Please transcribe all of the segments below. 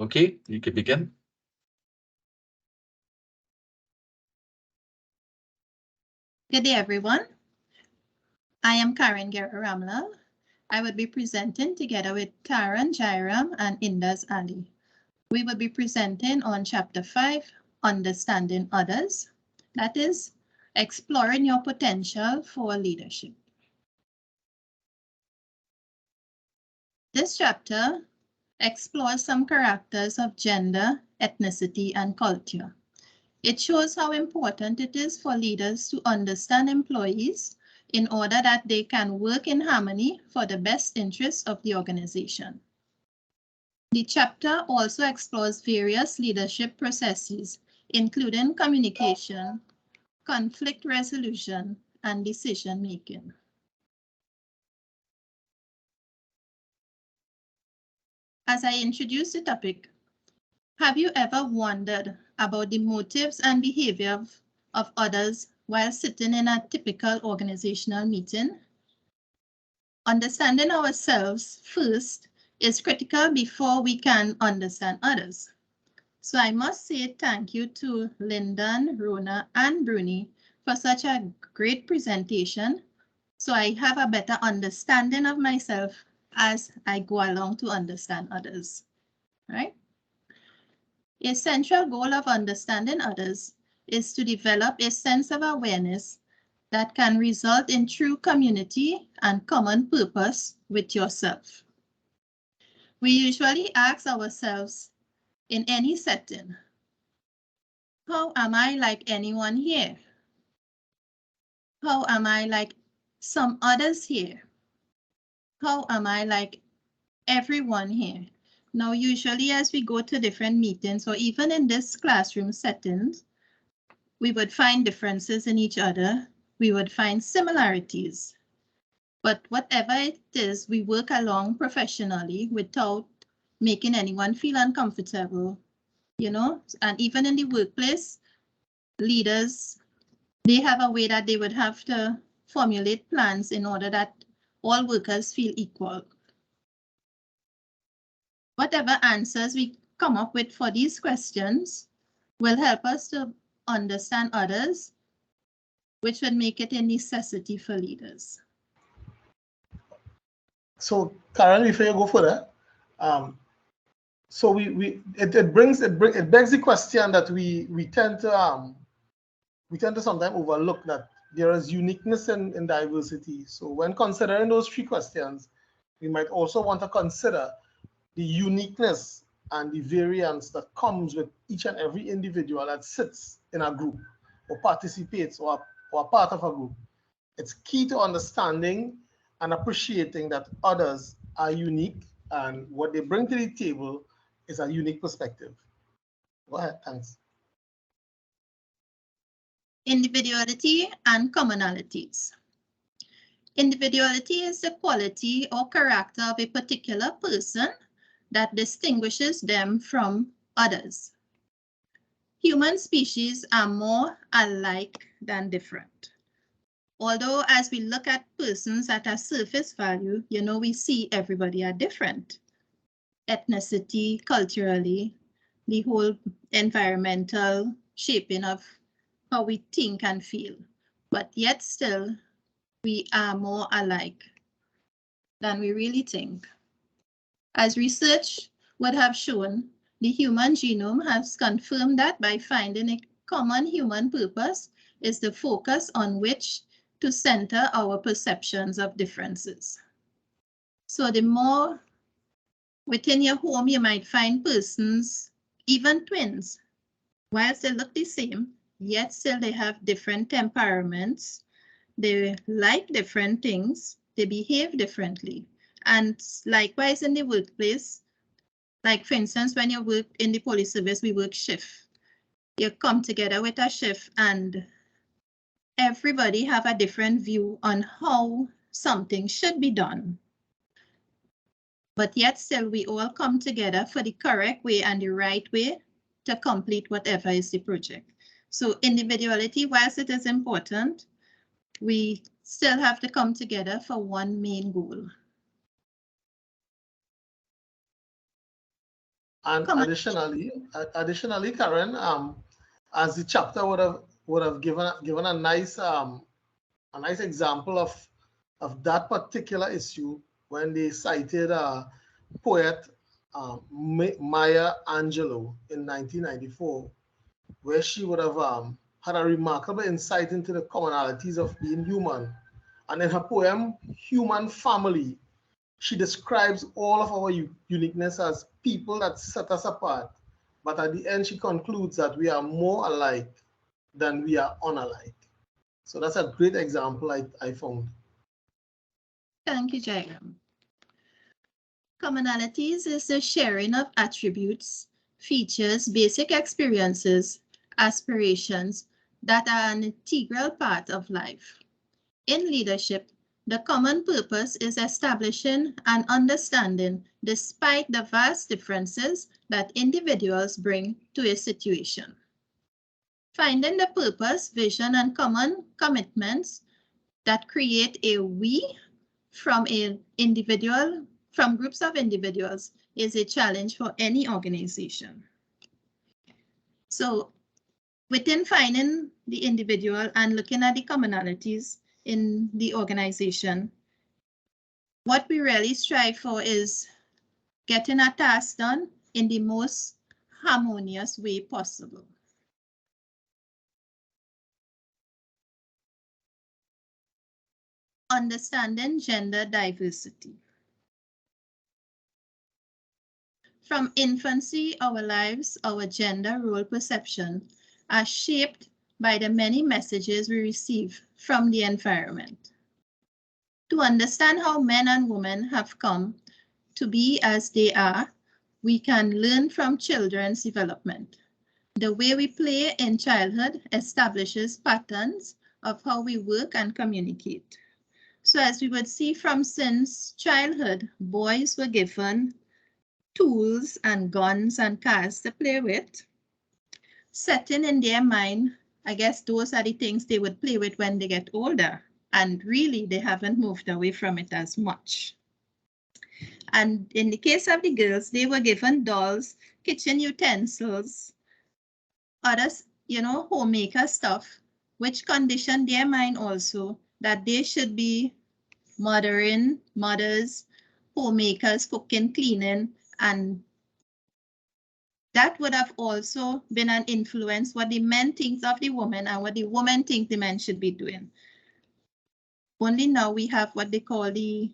Okay, you can begin. Good day, everyone. I am Karen Guerra-Ramlal. I would be presenting together with Taran Jairam and Indus Ali. We will be presenting on Chapter 5, Understanding Others. That is, exploring your potential for leadership. This chapter explores some characters of gender, ethnicity, and culture. It shows how important it is for leaders to understand employees in order that they can work in harmony for the best interests of the organization. The chapter also explores various leadership processes, including communication, conflict resolution, and decision making. As I introduce the topic, have you ever wondered about the motives and behavior of others while sitting in a typical organizational meeting? Understanding ourselves first is critical before we can understand others. So I must say thank you to Lyndon, Rona, and Bruni for such a great presentation. So I have a better understanding of myself as I go along to understand others, right? A central goal of understanding others is to develop a sense of awareness that can result in true community and common purpose with yourself. We usually ask ourselves in any setting, how am I like anyone here? How am I like some others here? How am I like everyone here? Now, usually as we go to different meetings or even in this classroom settings, we would find differences in each other. We would find similarities. But whatever it is, we work along professionally without making anyone feel uncomfortable, you know? And even in the workplace, leaders, they have a way that they would have to formulate plans in order that all workers feel equal. Whatever answers we come up with for these questions will help us to understand others, which would make it a necessity for leaders. So, Karen, if you go further, so it begs the question that we tend to sometimes overlook that there is uniqueness in diversity. So when considering those three questions, we might also want to consider the uniqueness and the variance that comes with each and every individual that sits in a group or participates or part of a group. It's key to understanding and appreciating that others are unique and what they bring to the table is a unique perspective. Go ahead, thanks. Individuality and commonalities. Individuality is the quality or character of a particular person that distinguishes them from others. Human species are more alike than different. Although as we look at persons at a surface value, you know, we see everybody are different. Ethnicity, culturally, the whole environmental shaping of how we think and feel. But yet still, we are more alike than we really think. As research would have shown, the human genome has confirmed that by finding a common human purpose is the focus on which to center our perceptions of differences. So the more within your home, you might find persons, even twins, whilst they look the same, yet still they have different temperaments. They like different things, they behave differently. And likewise in the workplace, like for instance, when you work in the police service, we work shift. You come together with a shift and everybody have a different view on how something should be done. But yet still we all come together for the correct way and the right way to complete whatever is the project. So individuality, whilst it is important, we still have to come together for one main goal. And Common. additionally, Karen, as the chapter would have given a nice example of that particular issue when they cited poet Maya Angelou in 1994, where she would have had a remarkable insight into the commonalities of being human. And in her poem, Human Family, she describes all of our uniqueness as people that set us apart. But at the end, she concludes that we are more alike than we are unalike. So that's a great example I found. Thank you, Jairam. Commonalities is the sharing of attributes, features, basic experiences, aspirations that are an integral part of life. In leadership, the common purpose is establishing an understanding despite the vast differences that individuals bring to a situation. Finding the purpose, vision, and common commitments that create a we from groups of individuals is a challenge for any organization. So within finding the individual and looking at the commonalities in the organization, what we really strive for is getting a task done in the most harmonious way possible. Understanding gender diversity. From infancy, our lives, our gender role perception are shaped by the many messages we receive from the environment. To understand how men and women have come to be as they are, we can learn from children's development. The way we play in childhood establishes patterns of how we work and communicate. So as we would see from since childhood, boys were given tools and guns and cars to play with, setting in their mind, I guess those are the things they would play with when they get older. And really, they haven't moved away from it as much. And in the case of the girls, they were given dolls, kitchen utensils, others, homemaker stuff, which conditioned their mind also that they should be mothers, homemakers, cooking, cleaning, and that would have also been an influence what the men think of the woman and what the woman think the men should be doing. Only now we have what they call the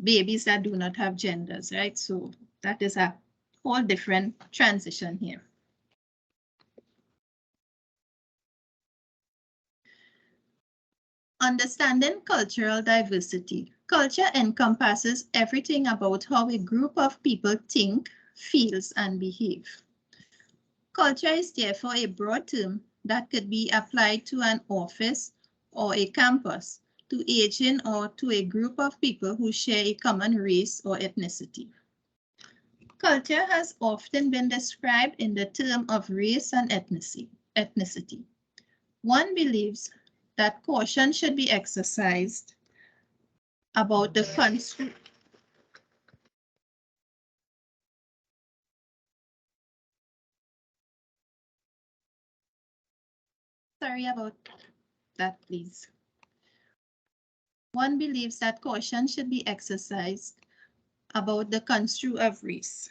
babies that do not have genders, right? So that is a whole different transition here. Understanding cultural diversity. Culture encompasses everything about how a group of people think, feels, and behave. Culture is therefore a broad term that could be applied to an office or a campus, to aging or to a group of people who share a common race or ethnicity. Culture has often been described in the term of race and ethnicity. One believes that caution should be exercised about the country. Sorry about that, please. One believes that caution should be exercised about the construct of race.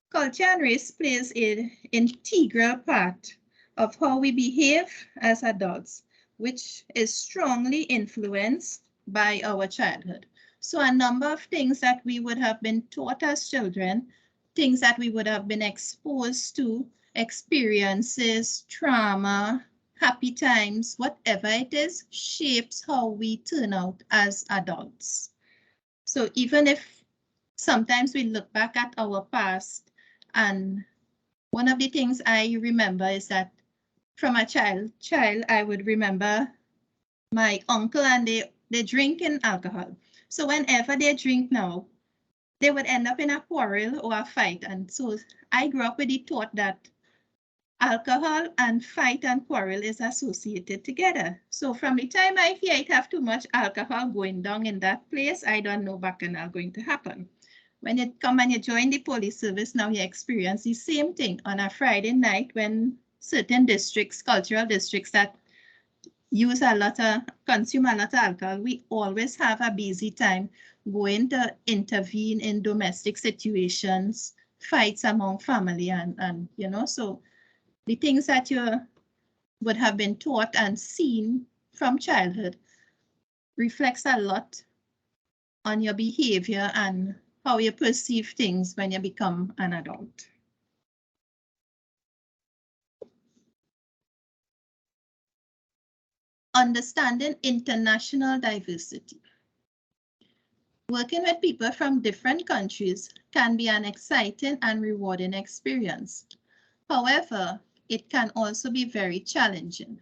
Culture and race plays an integral part of how we behave as adults, which is strongly influenced by our childhood. So a number of things that we would have been taught as children, things that we would have been exposed to, experiences, trauma, happy times, whatever it is, shapes how we turn out as adults. So even if sometimes we look back at our past, and one of the things I remember is that from a child, I would remember my uncle and they drinking alcohol. So whenever they drink now, they would end up in a quarrel or a fight. And so I grew up with the thought that alcohol and fight and quarrel is associated together. So from the time I hear it have too much alcohol going down in that place, I don't know bacchanal going to happen. When you come and you join the police service, now you experience the same thing on a Friday night when certain districts, cultural districts that consume a lot of alcohol, we always have a busy time going to intervene in domestic situations, fights among family and so the things that you would have been taught and seen from childhood reflects a lot on your behavior and how you perceive things when you become an adult. Understanding international diversity. Working with people from different countries can be an exciting and rewarding experience. However, it can also be very challenging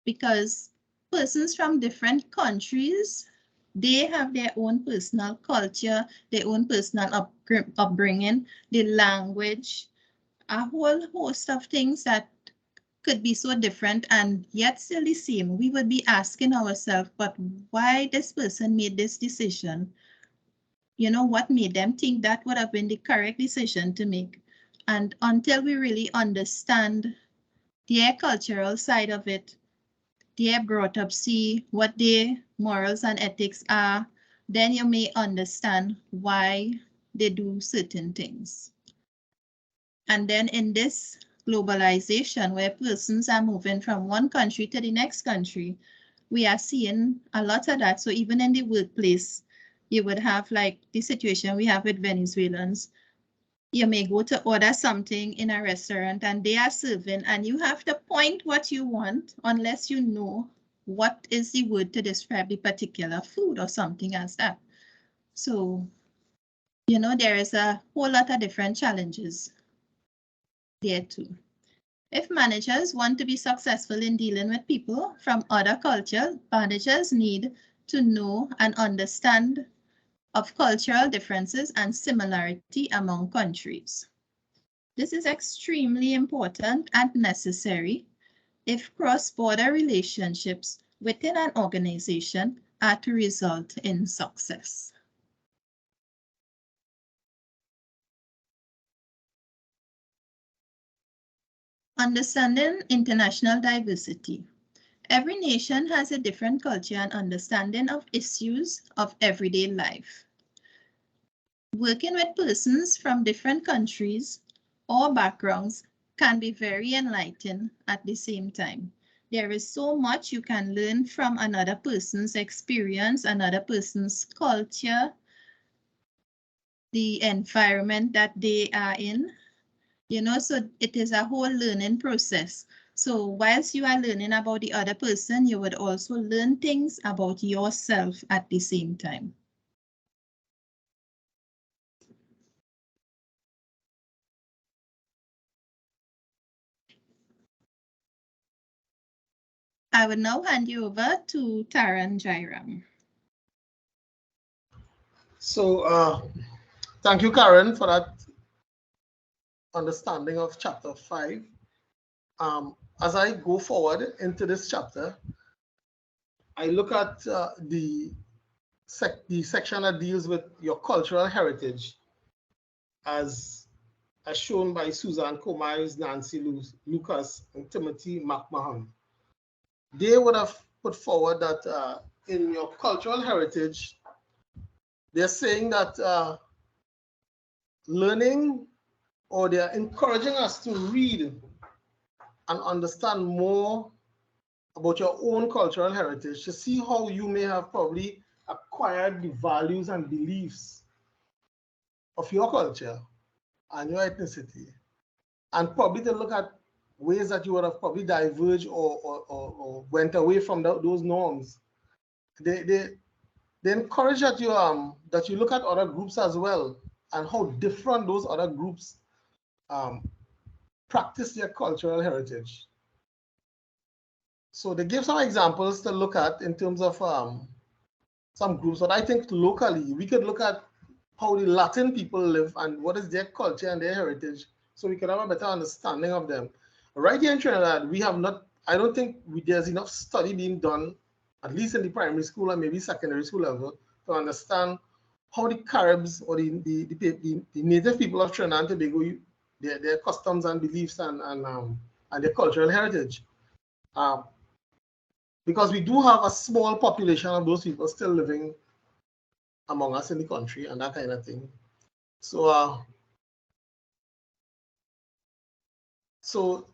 because persons from different countries, they have their own personal culture, their own personal upbringing, the language, a whole host of things that could be so different and yet still the same. We would be asking ourselves, but why this person made this decision? What made them think that would have been the correct decision to make? And until we really understand their cultural side of it, their brought up, see what their morals and ethics are, then you may understand why they do certain things. And then in this globalization where persons are moving from one country to the next country, we are seeing a lot of that. So even in the workplace, you would have like the situation we have with Venezuelans. You may go to order something in a restaurant and they are serving and you have to point what you want unless you know what is the word to describe the particular food or something as that. So, there is a whole lot of different challenges there too. If managers want to be successful in dealing with people from other cultures, managers need to know and understand of cultural differences and similarity among countries. This is extremely important and necessary if cross-border relationships within an organization are to result in success. Understanding international diversity. Every nation has a different culture and understanding of issues of everyday life. Working with persons from different countries or backgrounds can be very enlightening at the same time. There is so much you can learn from another person's experience, another person's culture, the environment that they are in, so it is a whole learning process. So whilst you are learning about the other person, you would also learn things about yourself at the same time. I will now hand you over to Taran Jairam. So thank you, Karen, for that understanding of chapter 5. As I go forward into this chapter, I look at the section that deals with your cultural heritage as shown by Suzanne Comiles, Nancy Lucas, and Timothy McMahon. They would have put forward that in your cultural heritage, they're saying that learning, or they're encouraging us to read and understand more about your own cultural heritage to see how you may have probably acquired the values and beliefs of your culture and your ethnicity, and probably to look at ways that you would have probably diverged or went away from those norms. They encourage that you look at other groups as well and how different those other groups practice their cultural heritage. So they give some examples to look at in terms of some groups, but I think locally we could look at how the Latin people live and what is their culture and their heritage, so we can have a better understanding of them. Right here in Trinidad, we have not, I don't think there's enough study being done, at least in the primary school and maybe secondary school level, to understand how the Caribs or the native people of Trinidad and Tobago, their customs and beliefs and their cultural heritage. Because we do have a small population of those people still living among us in the country and that kind of thing. So, so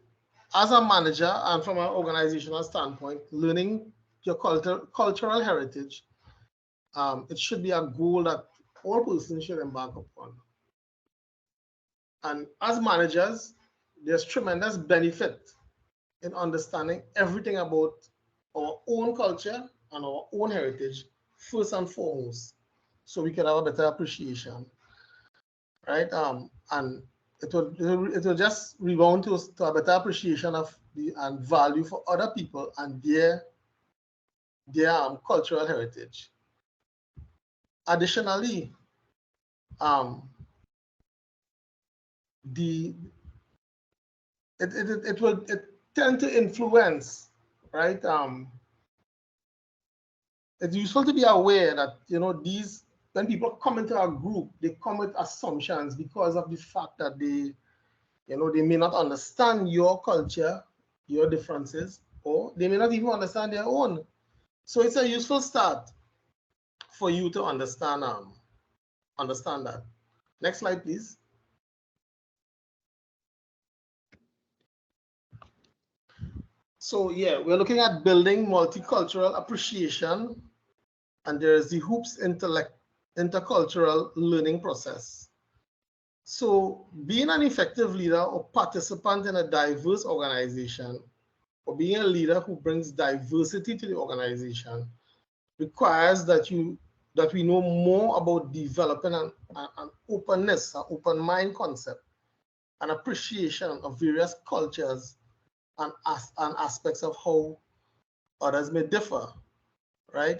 as a manager and from an organizational standpoint, learning your cultural heritage, it should be a goal that all persons should embark upon. And as managers, there's tremendous benefit in understanding everything about our own culture and our own heritage, first and foremost, so we can have a better appreciation, right? And it will just rebound to a better appreciation of and value for other people and their cultural heritage. Additionally, it will tend to influence, right? It's useful to be aware that these, when people come into a group, they come with assumptions because of the fact that they may not understand your culture, your differences, or they may not even understand their own. So it's a useful start for you to understand that. Next slide, please. So yeah, we're looking at building multicultural appreciation, and there's the HOOPS intercultural learning process. So being an effective leader or participant in a diverse organization, or being a leader who brings diversity to the organization, requires that we know more about developing an openness, an open mind concept, an appreciation of various cultures and aspects of how others may differ, right?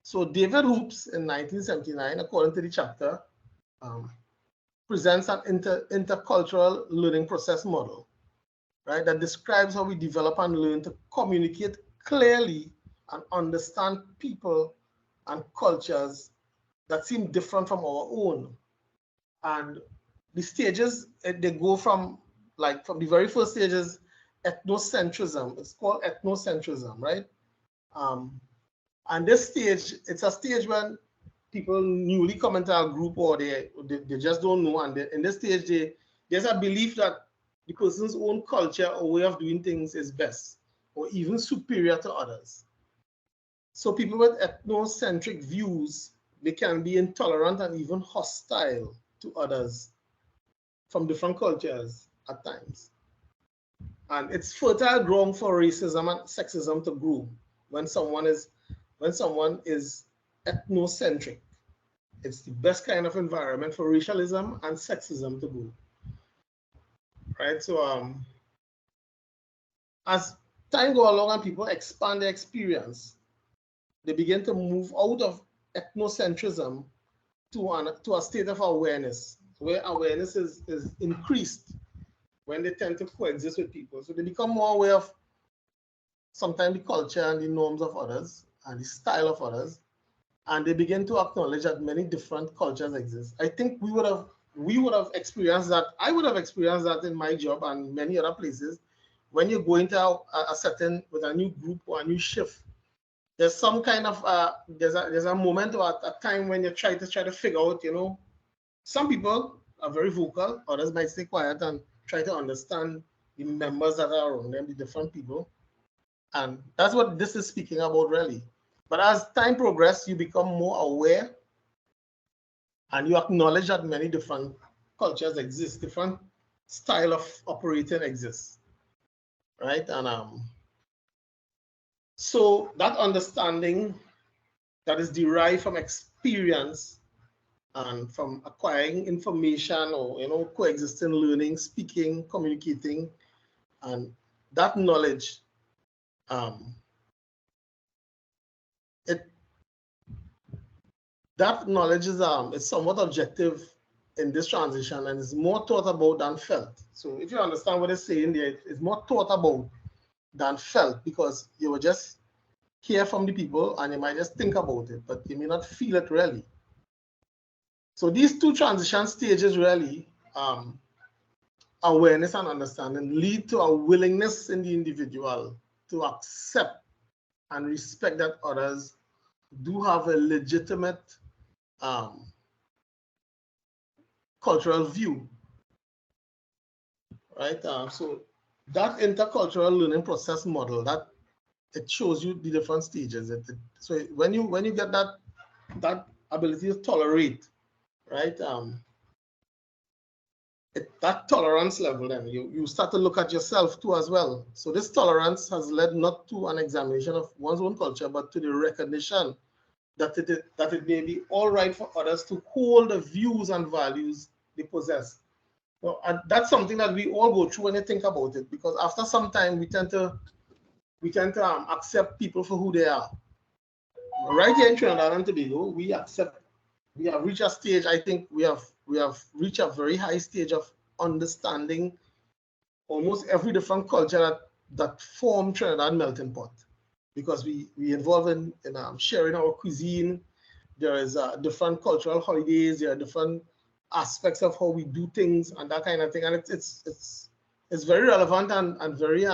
So David Hoops in 1979, according to the chapter, presents an intercultural learning process model, right, that describes how we develop and learn to communicate clearly and understand people and cultures that seem different from our own. And the stages, they go from the very first stages, ethnocentrism. It's called ethnocentrism, right? And this stage, it's a stage when people newly come into a group, or they just don't know. And in this stage, there's a belief that the person's own culture or way of doing things is best or even superior to others. So people with ethnocentric views, they can be intolerant and even hostile to others from different cultures at times. And it's fertile ground for racism and sexism to grow when someone is ethnocentric. It's the best kind of environment for racialism and sexism to grow. Right? So as time goes along and people expand their experience, they begin to move out of ethnocentrism to a state of awareness, where awareness is increased when they tend to coexist with people. So they become more aware of sometimes the culture and the norms of others and the style of others, and they begin to acknowledge that many different cultures exist. I think we would have experienced that. I would have experienced that in my job and many other places. When you go into a setting with a new group or a new shift, there's some kind of there's a moment or a time when you try to figure out, some people are very vocal, others might stay quiet and try to understand the members that are around them, the different people. And that's what this is speaking about, really. But as time progresses, you become more aware and you acknowledge that many different cultures exist, different style of operating exists, right? And so that understanding that is derived from experience and from acquiring information, or coexisting, learning, speaking, communicating, and that knowledge, that knowledge is somewhat objective in this transition and is more thought about than felt. So if you understand what it's saying there, it's more thought about than felt, because you will just hear from the people and you might just think about it, but you may not feel it really. So these two transition stages really, awareness and understanding, lead to a willingness in the individual to accept and respect that others do have a legitimate cultural view, right? So that intercultural learning process model, that it shows you the different stages. So when you get that ability to tolerate, right? That tolerance level, then you start to look at yourself too as well. So this tolerance has led not to an examination of one's own culture, but to the recognition that it may be all right for others to hold the views and values they possess. So, and that's something that we all go through when you think about it, because after some time we tend to accept people for who they are. Right here in Trinidad and Tobago, we have reached a stage. I think we have reached a very high stage of understanding almost every different culture that form Trinidad melting pot, because we involve in sharing our cuisine. There is different cultural holidays. There are different aspects of how we do things and that kind of thing, and it's very relevant and very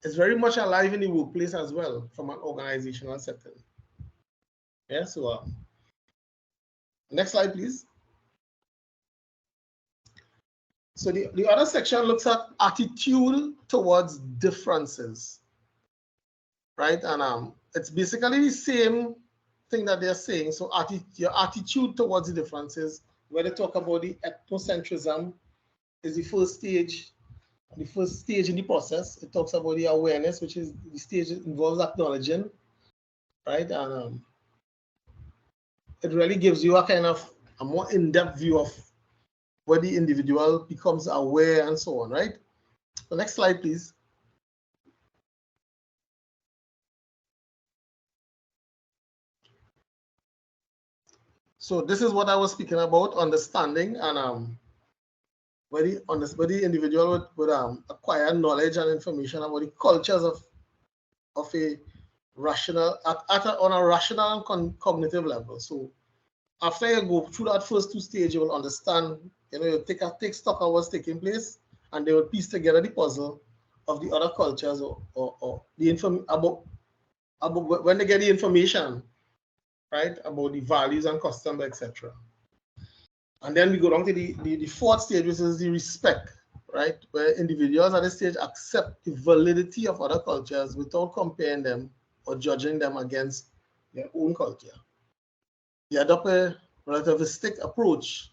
it's very much alive in the workplace as well from an organizational setting. Yeah. So next slide, please. So the other section looks at attitude towards differences, right? And it's basically the same thing that they're saying. So your attitude towards the differences, where they talk about the ethnocentrism, is the first stage. The first stage in the process. It talks about the awareness, which is the stage that involves acknowledging, right? And it really gives you a kind of a more in-depth view of where the individual becomes aware and so on, right? The next slide, please. So this is what I was speaking about, understanding, and where the individual would acquire knowledge and information about the cultures of a rational on a rational and cognitive level. So after you go through that first two stages, you will understand, you take stock of what's taking place, and they will piece together the puzzle of the other cultures or the about when they get the information, right, about the values and customs, etc. And then we go down to the fourth stage, which is the respect, right, where individuals at this stage accept the validity of other cultures without comparing them or judging them against their own culture. They adopt a relativistic approach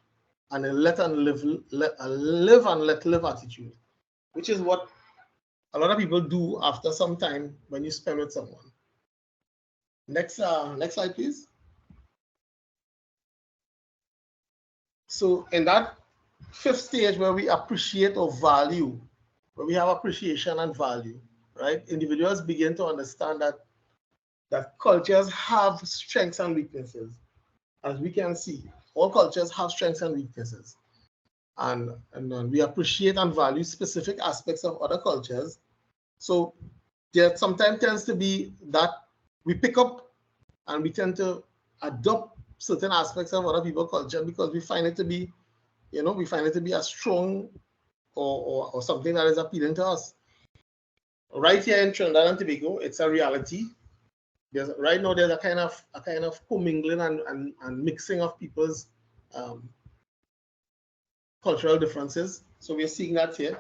and a live and let live attitude, which is what a lot of people do after some time when you spend with someone. Next slide, please. So in that fifth stage, where we appreciate or value, where we have appreciation and value, right? Individuals begin to understand that cultures have strengths and weaknesses. As we can see, all cultures have strengths and weaknesses. And we appreciate and value specific aspects of other cultures. So there sometimes tends to be that we pick up and we tend to adopt certain aspects of other people's culture because we find it to be, we find it to be a strong or something that is appealing to us. Right here in Trinidad and Tobago, it's a reality. Right now there's a kind of commingling and mixing of people's cultural differences. So we're seeing that here.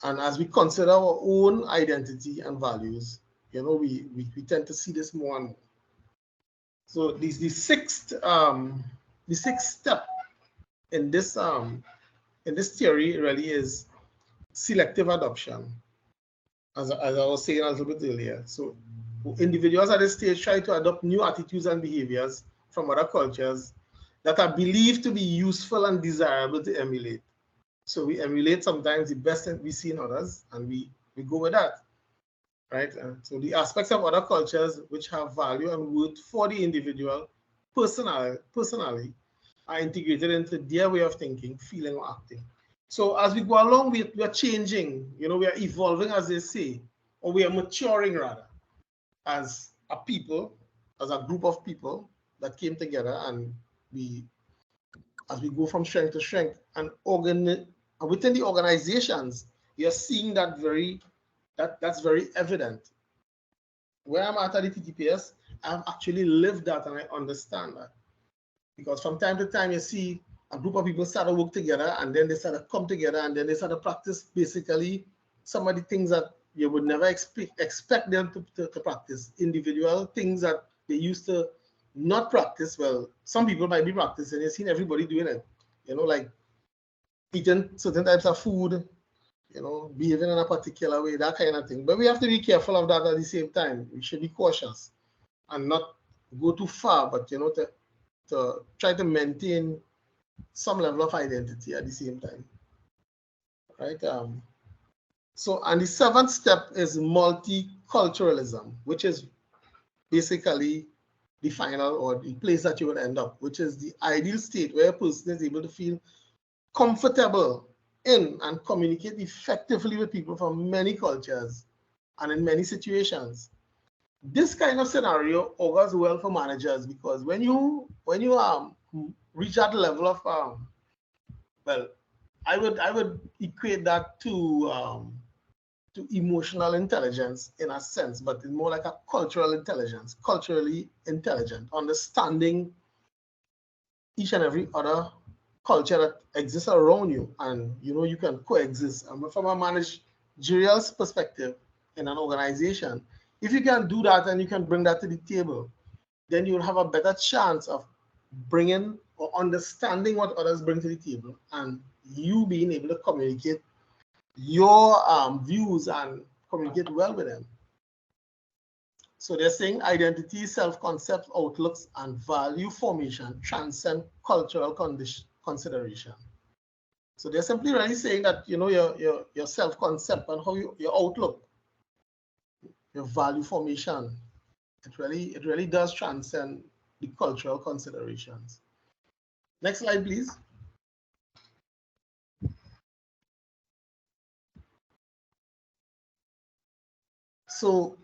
And as we consider our own identity and values, we tend to see this more and more. So the sixth step in this theory really is selective adoption, as I was saying a little bit earlier. So individuals at this stage try to adopt new attitudes and behaviors from other cultures that are believed to be useful and desirable to emulate. So we emulate sometimes the best that we see in others, and we go with that, right? So the aspects of other cultures which have value and worth for the individual personally are integrated into their way of thinking, feeling, or acting. So as we go along, we are changing, we are evolving, as they say, or we are maturing rather, as a people, as a group of people that came together, and as we go from strength to strength, and within the organizations, you're seeing that that's very evident. Where I'm at the TTPS, I've actually lived that and I understand that. Because from time to time, you see a group of people start to work together, and then they start to come together, and then they start to practice basically some of the things that you would never expect them to practice. Individual things that they used to not practice. Well, some people might be practicing. You've seen everybody doing it, like eating certain types of food, behaving in a particular way, that kind of thing. But we have to be careful of that at the same time. We should be cautious and not go too far, but to try to maintain some level of identity at the same time, right? So, and the seventh step is multiculturalism, which is basically the final or the place that you would end up, which is the ideal state where a person is able to feel comfortable in and communicate effectively with people from many cultures and in many situations. This kind of scenario augurs well for managers, because when you reach that level of well, I would equate that to emotional intelligence in a sense, but it's more like a cultural intelligence, culturally intelligent, understanding each and every other culture that exists around you, and you can coexist. And from a managerial perspective in an organization, if you can do that and you can bring that to the table, then you'll have a better chance of bringing or understanding what others bring to the table, and you being able to communicate your views and communicate well with them. So they're saying identity, self-concept, outlooks, and value formation transcend cultural consideration. So they're simply really saying that your self-concept and how your outlook, your value formation, it really does transcend the cultural considerations. Next slide, please. So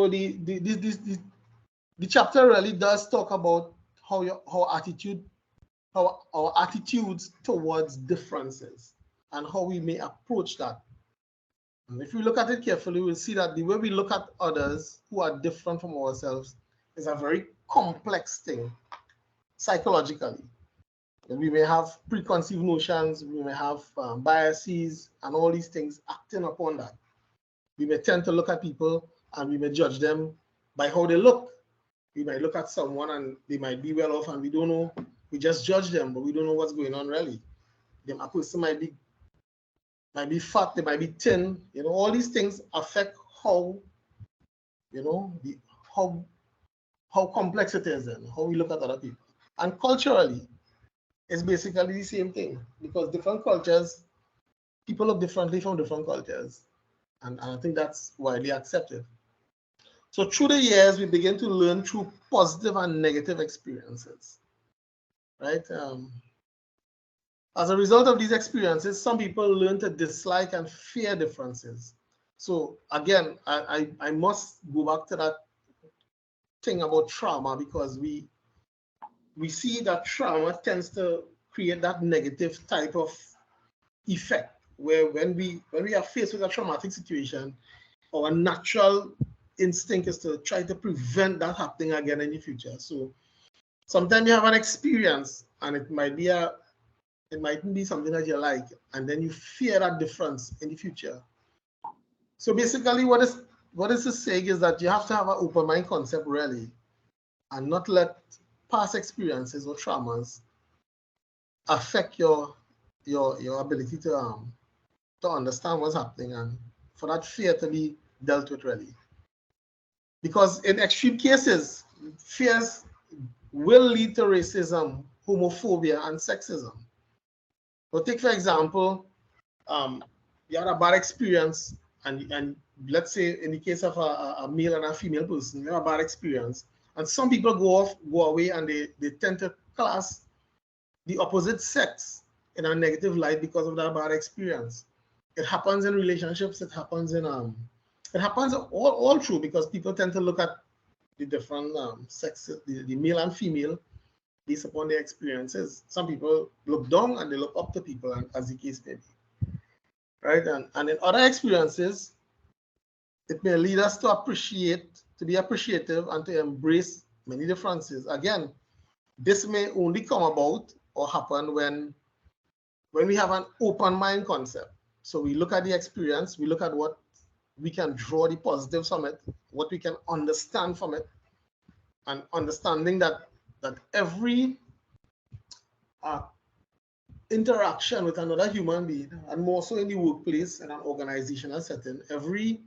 the chapter really does talk about how our attitudes towards differences and how we may approach that. And if we look at it carefully, we'll see that the way we look at others who are different from ourselves is a very complex thing psychologically. And we may have preconceived notions, we may have biases, and all these things acting upon that. We may tend to look at people and we may judge them by how they look. We might look at someone and they might be well off and we don't know. We just judge them, but we don't know what's going on really. A person might be fat, they might be thin. All these things affect how, how complex it is and how we look at other people. And culturally, it's basically the same thing, because different cultures, people look differently from different cultures. And I think that's widely accepted. So through the years, we begin to learn through positive and negative experiences, right? As a result of these experiences, some people learn to dislike and fear differences. So again, I must go back to that thing about trauma, because we see that trauma tends to create that negative type of effect, where when we are faced with a traumatic situation, our natural instinct is to try to prevent that happening again in the future. So sometimes you have an experience and it mightn't be something that you like, and then you fear that difference in the future. So basically what is this saying is that you have to have an open mind concept really, and not let past experiences or traumas affect your ability to understand what's happening, and for that fear to be dealt with really. Because in extreme cases, fears will lead to racism, homophobia, and sexism. So take, for example, you had a bad experience, and let's say in the case of a male and a female person, you have a bad experience, and some people go away and they tend to class the opposite sex in a negative light because of that bad experience. It happens in relationships, it happens all through, because people tend to look at different sexes, the male and female, based upon their experiences. Some people look down and they look up to people, and as the case may be, right? And in other experiences, it may lead us to appreciate, to be appreciative, and to embrace many differences. Again, this may only come about or happen when we have an open mind concept. So we look at the experience, we look at what we can draw the positives from it, what we can understand from it, and understanding that every interaction with another human being, and more so in the workplace and an organizational setting, every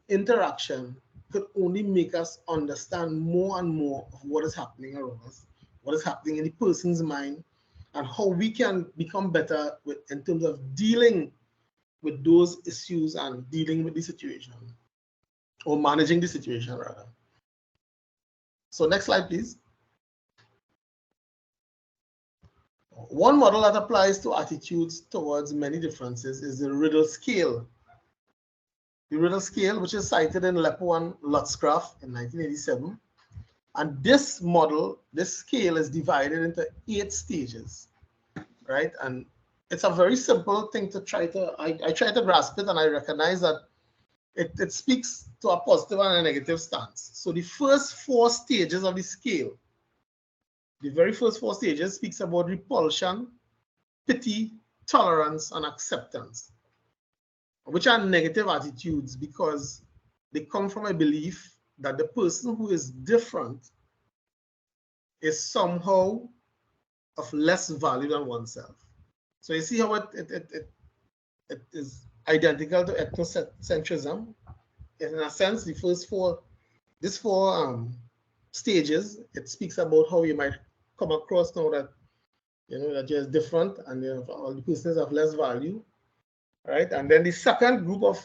interaction could only make us understand more and more of what is happening around us, what is happening in the person's mind, and how we can become better in terms of dealing with those issues and dealing with the situation, or managing the situation rather. So next slide, please. One model that applies to attitudes towards many differences is the Riddle scale. The Riddle scale, which is cited in Lepo and Lutzcraft in 1987. And this model, this scale is divided into 8 stages, right? And it's a very simple thing to try to, I try to grasp it, and I recognize that it speaks to a positive and a negative stance. So the first 4 stages of the scale, the very first 4 stages speaks about repulsion, pity, tolerance, and acceptance, which are negative attitudes because they come from a belief that the person who is different is somehow of less value than oneself. So you see how it is identical to ethnocentrism. In a sense, the first 4, these 4 stages, it speaks about how you might come across now that, you know, that you're different and all the persons have less value, right? And then the second group of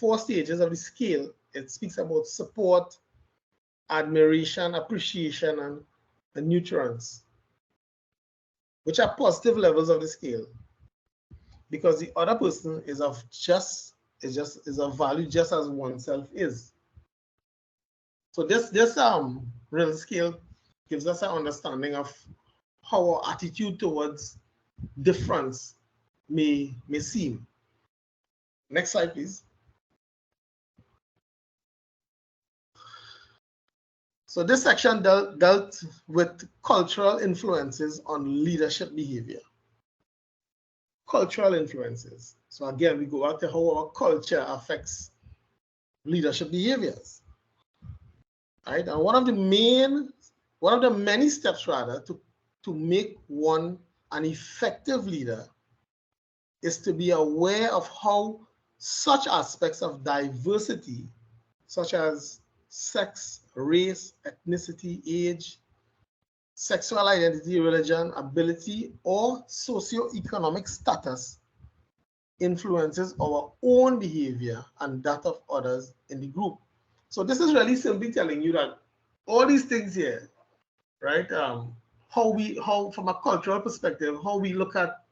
4 stages of the scale, it speaks about support, admiration, appreciation, and nurturance, which are positive levels of the scale, because the other person is of value just as oneself is. So this Riddle scale gives us an understanding of how our attitude towards difference may seem. Next slide, please. So this section dealt with cultural influences on leadership behavior. Cultural influences. So again, we go back to how our culture affects leadership behaviors. Right? And one of the many steps rather to make one an effective leader is to be aware of how such aspects of diversity, such as sex, race, ethnicity, age, sexual identity, religion, ability, or socioeconomic status influences our own behavior and that of others in the group. So this is really simply telling you that all these things here, right? How from a cultural perspective, how we look at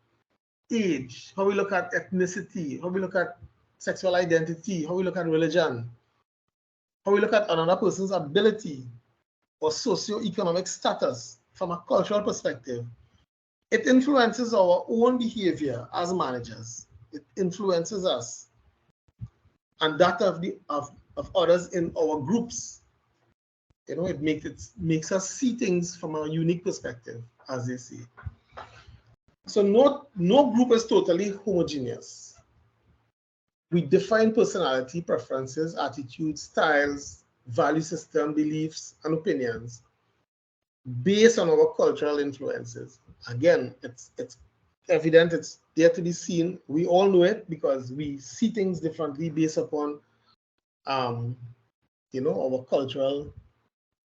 age, how we look at ethnicity, how we look at sexual identity, how we look at religion, how we look at another person's ability or socioeconomic status from a cultural perspective, it influences our own behavior as managers. It influences us and that of others in our groups. You know, it makes us see things from a unique perspective, as they say. So no group is totally homogeneous. We define personality, preferences, attitudes, styles, value system, beliefs, and opinions based on our cultural influences. Again, it's evident, it's there to be seen. We all know it because we see things differently based upon you know, our cultural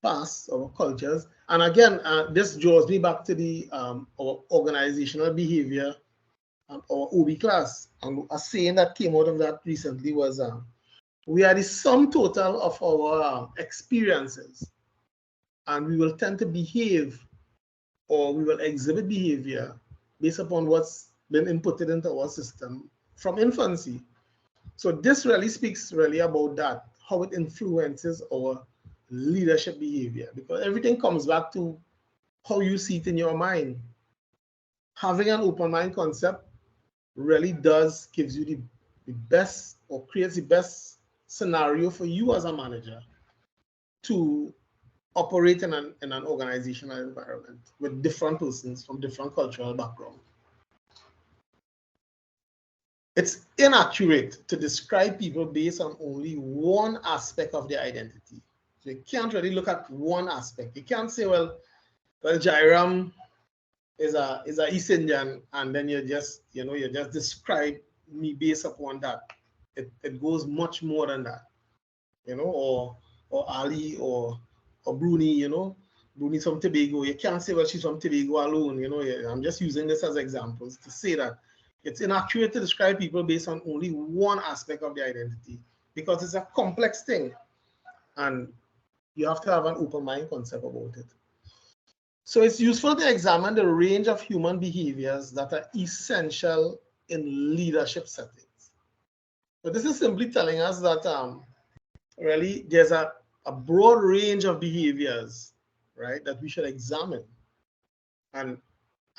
past, our cultures. And again, this draws me back to the our organizational behavior, our OB class. And a saying that came out of that recently was, we are the sum total of our experiences, and we will tend to behave, or we will exhibit behavior based upon what's been inputted into our system from infancy. So this really speaks about that, how it influences our leadership behavior, because everything comes back to how you see it in your mind. Having an open mind concept really does gives you the best, or creates the best scenario for you as a manager to operate in an organizational environment with different persons from different cultural backgrounds. It's inaccurate to describe people based on only one aspect of their identity. So you can't really look at one aspect. You can't say, well, Jairam is a East Indian, and then you just describe me based upon that. It goes much more than that, or Ali or Bruni, Bruni's from Tobago. You can't say, well, she's from Tobago alone, I'm just using this as examples to say that it's inaccurate to describe people based on only one aspect of their identity, because it's a complex thing, and you have to have an open mind concept about it. So it's useful to examine the range of human behaviors that are essential in leadership settings. So this is simply telling us that really there's a broad range of behaviors, right, that we should examine. And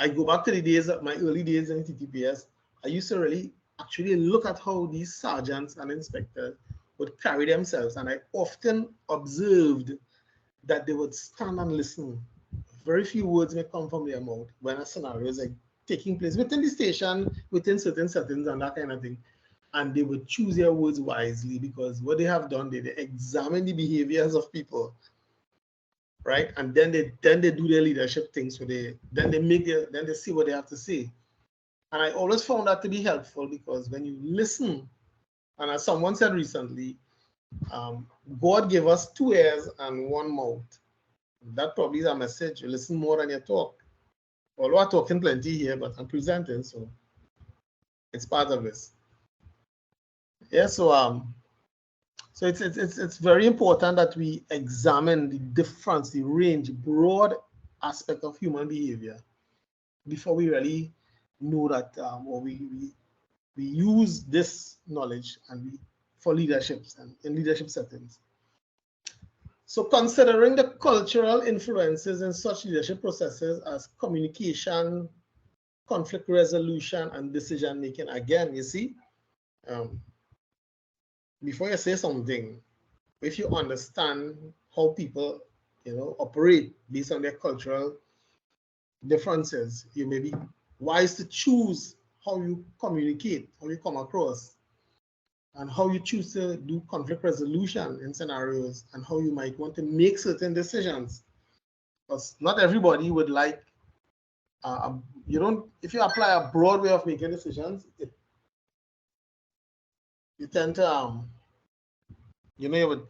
I go back to the days of my early days in TTPS. I used to really actually look at how these sergeants and inspectors would carry themselves, and I often observed that they would stand and listen. Very few words may come from their mouth when a scenario is like taking place within the station, within certain settings and that kind of thing. And they would choose their words wisely, because what they have done, they examine the behaviors of people, right? And then they do their leadership things. So then they see what they have to say. And I always found that to be helpful, because when you listen, and as someone said recently, God gave us 2 ears and 1 mouth. That probably is a message. You listen more than you talk. Although I'm talking plenty here, but I'm presenting, so it's part of this. Yeah, so it's very important that we examine the difference, the range, broad aspect of human behavior before we really know that, or we use this knowledge and for leaderships and in leadership settings. So considering the cultural influences in such leadership processes as communication, conflict resolution, and decision making, again, you see, before you say something, if you understand how people, operate based on their cultural differences, you may be wise to choose how you communicate, how you come across, and how you choose to do conflict resolution in scenarios, and how you might want to make certain decisions. Because not everybody would like, if you apply a broad way of making decisions, you tend to, you'll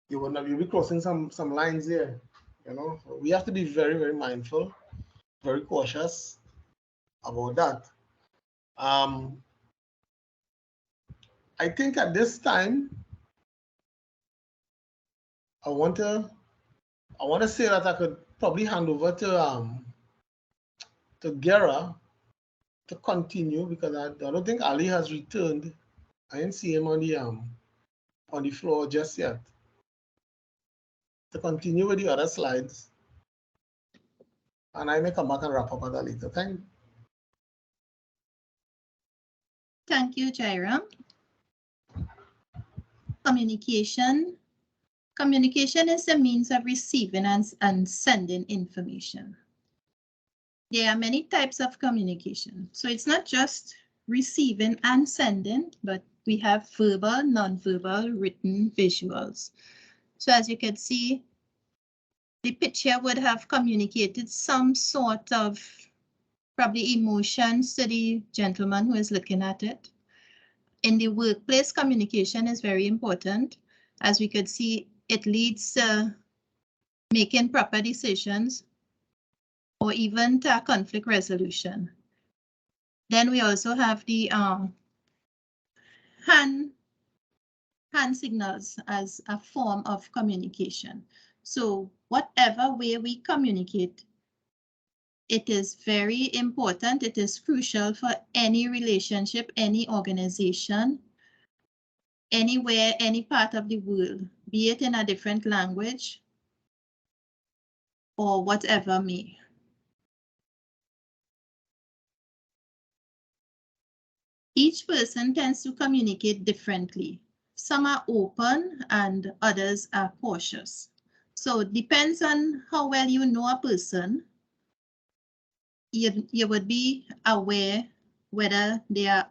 be crossing some lines there. We have to be very, very mindful, very cautious about that. I think at this time, I want to say that I could probably hand over to Gera to continue, because I don't think Ali has returned. I didn't see him on the floor just yet. To continue with the other slides, and I may come back and wrap up at a later time. Thank you, Jairam. Communication. Communication is the means of receiving and sending information. There are many types of communication. So it's not just receiving and sending, but we have verbal, non-verbal, written, visuals. So as you can see, the picture would have communicated some sort of probably emotions to the gentleman who is looking at it. In the workplace, communication is very important. As we could see, it leads to making proper decisions or even to conflict resolution. Then we also have the hand signals as a form of communication. So whatever way we communicate, it is very important. It is crucial for any relationship, any organization, anywhere, any part of the world, be it in a different language or whatever may. Each person tends to communicate differently. Some are open and others are cautious. So it depends on how well you know a person. You would be aware whether they are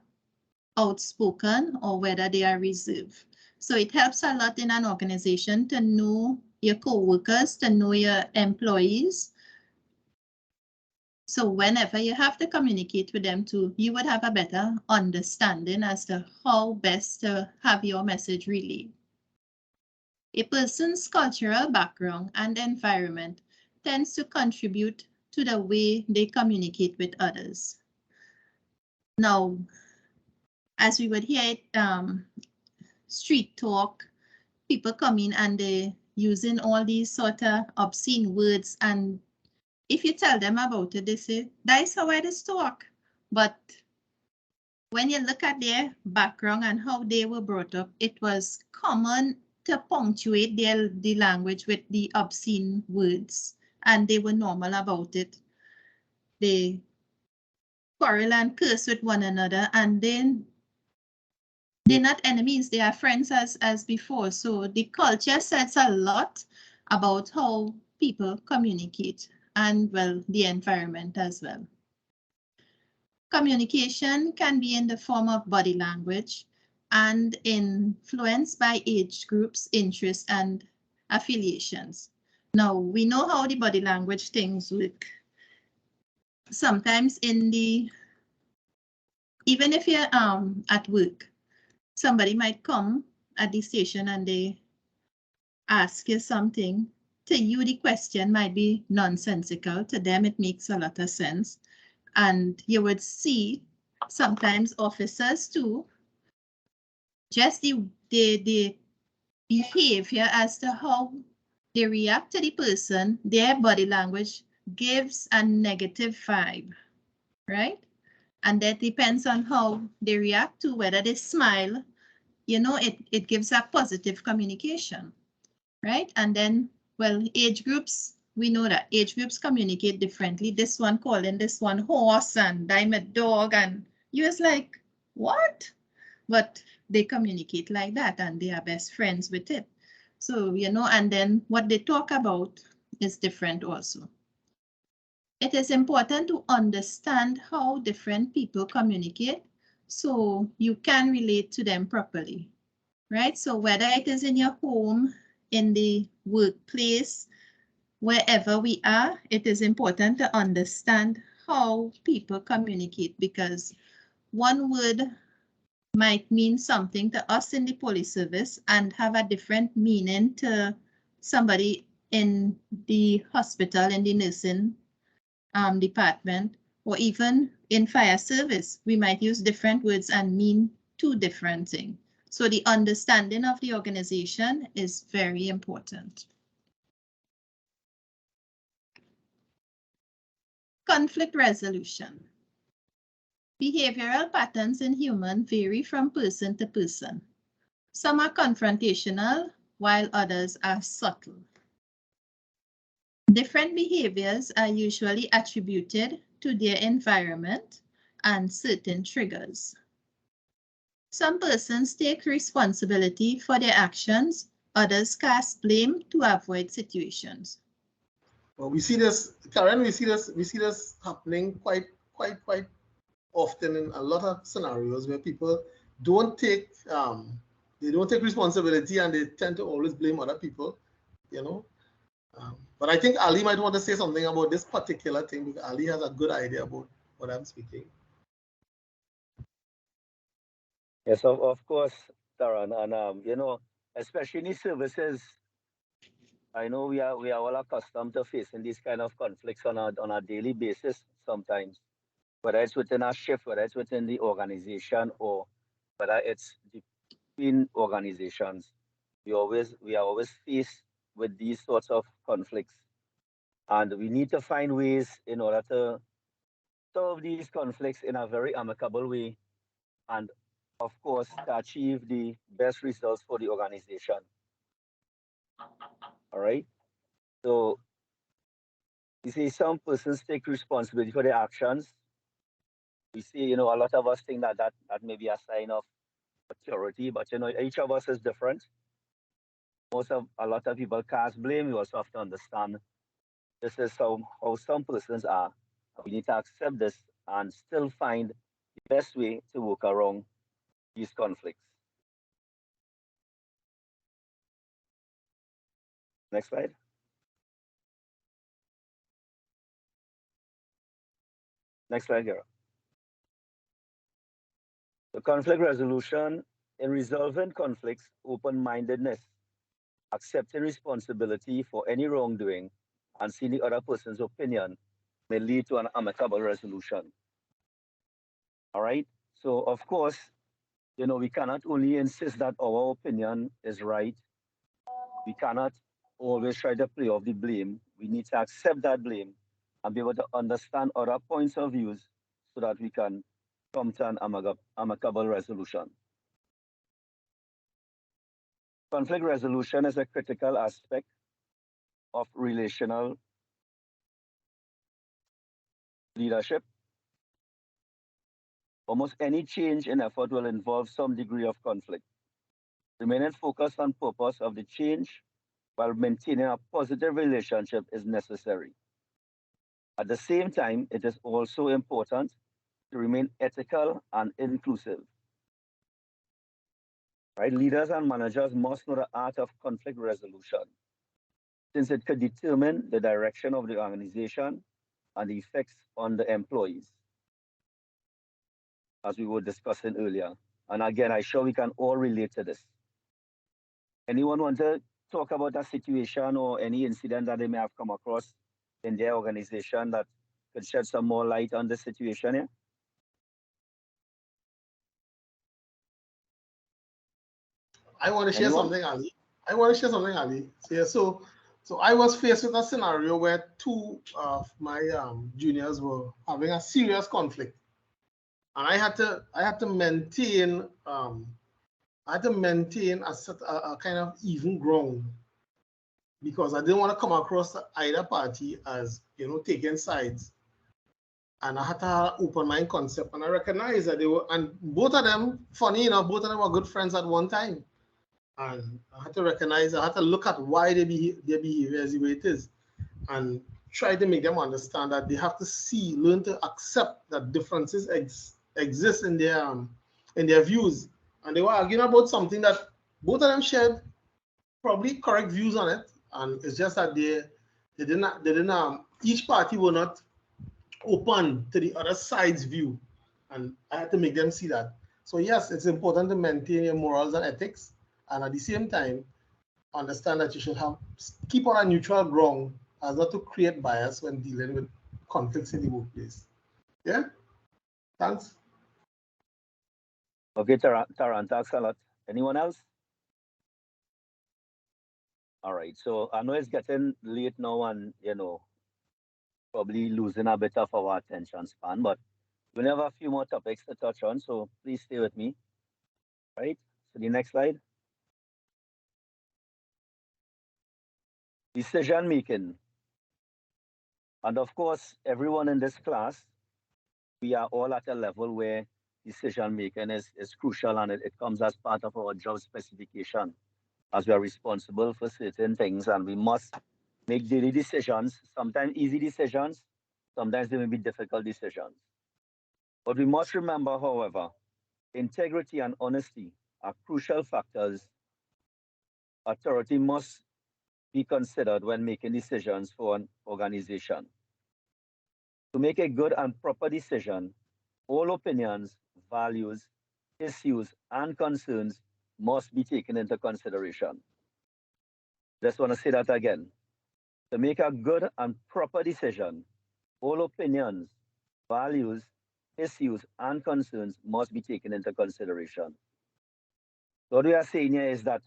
outspoken or whether they are reserved. So it helps a lot in an organization to know your co-workers, to know your employees. So whenever you have to communicate with them too, you would have a better understanding as to how best to have your message relayed. A person's cultural background and environment tends to contribute to the way they communicate with others. Now, as we would hear it, street talk, people come in and they're using all these sort of obscene words, and if you tell them about it, they say, that's how I just talk. But when you look at their background and how they were brought up, it was common to punctuate the language with the obscene words, and they were normal about it. They quarrel and curse with one another, and then they're not enemies, they are friends as before. So the culture says a lot about how people communicate and, well, the environment as well. Communication can be in the form of body language and influenced by age groups, interests, and affiliations. Now, we know how the body language things work. Sometimes even if you're at work, somebody might come at the station and they ask you something. To you, the question might be nonsensical. To them, it makes a lot of sense. And you would see sometimes officers too, just the behavior as to how they react to the person, their body language gives a negative vibe, right? And that depends on how they react to, whether they smile, it gives a positive communication, right? And then, well, age groups, we know that age groups communicate differently. This one calling this one horse and I'm a dog, and you was like, what? But they communicate like that and they are best friends with it. So, and then what they talk about is different also. It is important to understand how different people communicate so you can relate to them properly, right? So whether it is in your home, in the workplace, wherever we are, it is important to understand how people communicate, because one word might mean something to us in the police service and have a different meaning to somebody in the hospital, in the nursing department, or even in fire service. We might use different words and mean two different things. So the understanding of the organization is very important. Conflict resolution. Behavioral patterns in humans vary from person to person. Some are confrontational, while others are subtle. Different behaviors are usually attributed to their environment and certain triggers. Some persons take responsibility for their actions, others cast blame to avoid situations. Well, we see this, Karen, we see this happening quite often in a lot of scenarios where people don't take responsibility and they tend to always blame other people, you know. But I think Ali might want to say something about this particular thing, because Ali has a good idea about what I'm speaking. Yes, of course, Taran, and especially in services, I know we are all accustomed to facing these kind of conflicts on a daily basis sometimes, whether it's within our shift, whether it's within the organization, or whether it's between organizations. We are always faced with these sorts of conflicts, and we need to find ways in order to solve these conflicts in a very amicable way, and of course to achieve the best results for the organization. All right. So you see, some persons take responsibility for their actions. We see, a lot of us think that may be a sign of maturity, but each of us is different. A lot of people cast blame. We also have to understand this is how some persons are. We need to accept this and still find the best way to work around these conflicts. Next slide. Next slide here. The conflict resolution in resolving conflicts, open-mindedness, accepting responsibility for any wrongdoing, and seeing the other person's opinion may lead to an amicable resolution. All right. So of course, we cannot only insist that our opinion is right. We cannot always try to play off the blame. We need to accept that blame and be able to understand other points of views so that we can come to an amicable resolution. Conflict resolution is a critical aspect of relational leadership. Almost any change in effort will involve some degree of conflict. Remaining focused on purpose of the change while maintaining a positive relationship is necessary. At the same time, it is also important to remain ethical and inclusive. Right? Leaders and managers must know the art of conflict resolution, since it could determine the direction of the organization and the effects on the employees, as we were discussing earlier. And again, I'm sure we can all relate to this. Anyone want to talk about a situation or any incident that they may have come across in their organization that could shed some more light on the situation here? I want to share Anyone? something, Ali. I want to share something, Ali. So, yeah, so I was faced with a scenario where two of my juniors were having a serious conflict, and I had to maintain a kind of even ground because I didn't want to come across either party as taking sides, and I had to have an open mind concept, and I recognized that they were, and both of them, funny enough, both of them were good friends at one time. And I had to recognize, I had to look at why their behavior is the way it is, and try to make them understand that they have to learn to accept that differences exist in their views. And they were arguing about something that both of them shared probably correct views on it, and it's just that they didn't each party were not open to the other side's view, and I had to make them see that. So yes, it's important to maintain your morals and ethics, and at the same time, understand that you should keep on a neutral ground as not to create bias when dealing with conflicts in the workplace. Yeah, thanks. Okay, Taran, thanks a lot. Anyone else? All right. So I know it's getting late now and, probably losing a bit of our attention span, but we'll have a few more topics to touch on. So please stay with me. Right. So the next slide. Decision making. And of course, everyone in this class, we are all at a level where decision making is crucial, and it comes as part of our job specification, as we are responsible for certain things and we must make daily decisions, sometimes easy decisions, sometimes they may be difficult decisions. But we must remember, however, integrity and honesty are crucial factors authority must be considered when making decisions for an organization. To make a good and proper decision, all opinions, values, issues, and concerns must be taken into consideration. Just want to say that again. To make a good and proper decision, all opinions, values, issues, and concerns must be taken into consideration. So what we are saying here is that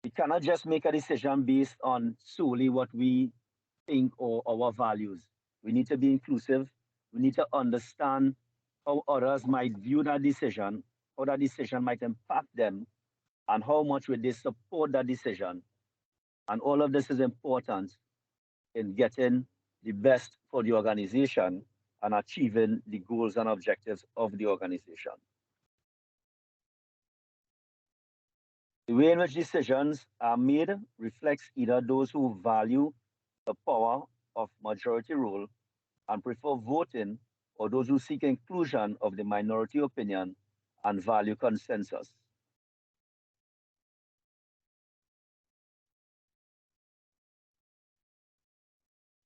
we cannot just make a decision based on solely what we think or our values. We need to be inclusive. We need to understand how others might view that decision, how that decision might impact them, and how much will they support that decision. And all of this is important in getting the best for the organization and achieving the goals and objectives of the organization. The way in which decisions are made reflects either those who value the power of majority rule and prefer voting, or those who seek inclusion of the minority opinion and value consensus.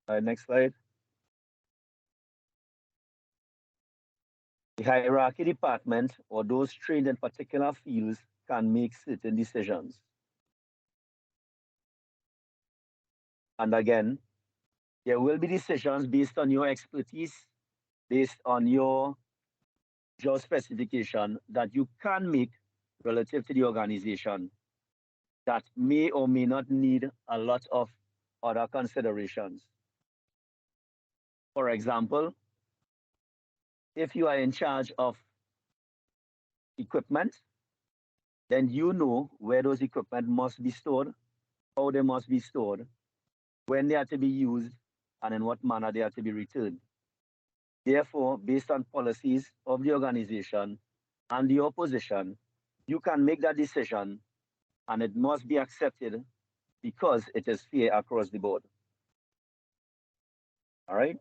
Next slide. The hierarchy department or those trained in particular fields can make certain decisions. And again, there will be decisions based on your expertise, based on your job specification that you can make relative to the organization that may or may not need a lot of other considerations. For example, if you are in charge of equipment, then you know where those equipment must be stored, how they must be stored, when they are to be used, and in what manner they are to be returned. Therefore, based on policies of the organization and the opposition, you can make that decision and it must be accepted because it is fair across the board. All right?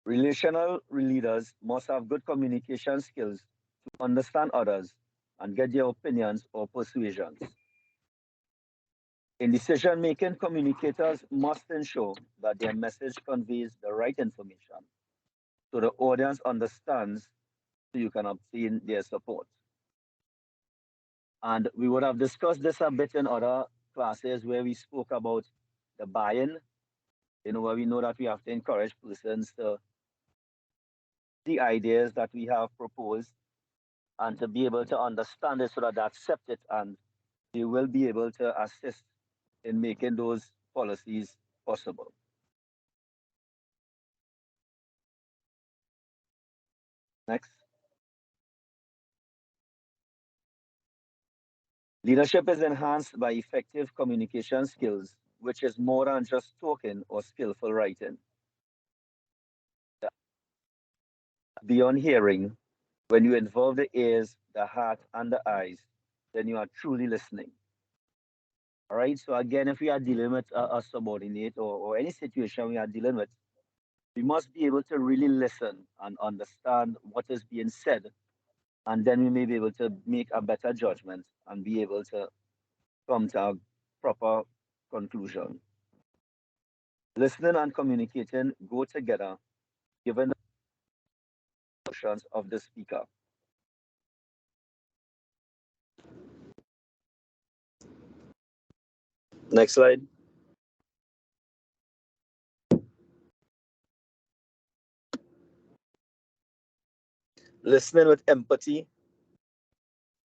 Relational leaders must have good communication skills to understand others and get their opinions or persuasions. In decision making, communicators must ensure that their message conveys the right information so the audience understands so you can obtain their support. And we would have discussed this a bit in other classes where we spoke about the buy-in, where we know that we have to encourage persons to the ideas that we have proposed and to be able to understand it so that they accept it and they will be able to assist in making those policies possible. Next. Leadership is enhanced by effective communication skills, which is more than just talking or skillful writing. Beyond hearing, when you involve the ears, the heart, and the eyes, then you are truly listening. All right. So again, if we are dealing with a subordinate or any situation we are dealing with, we must be able to really listen and understand what is being said, and then we may be able to make a better judgment and be able to come to a proper conclusion. Listening and communicating go together, given the emotions of the speaker. Next slide. Listening with empathy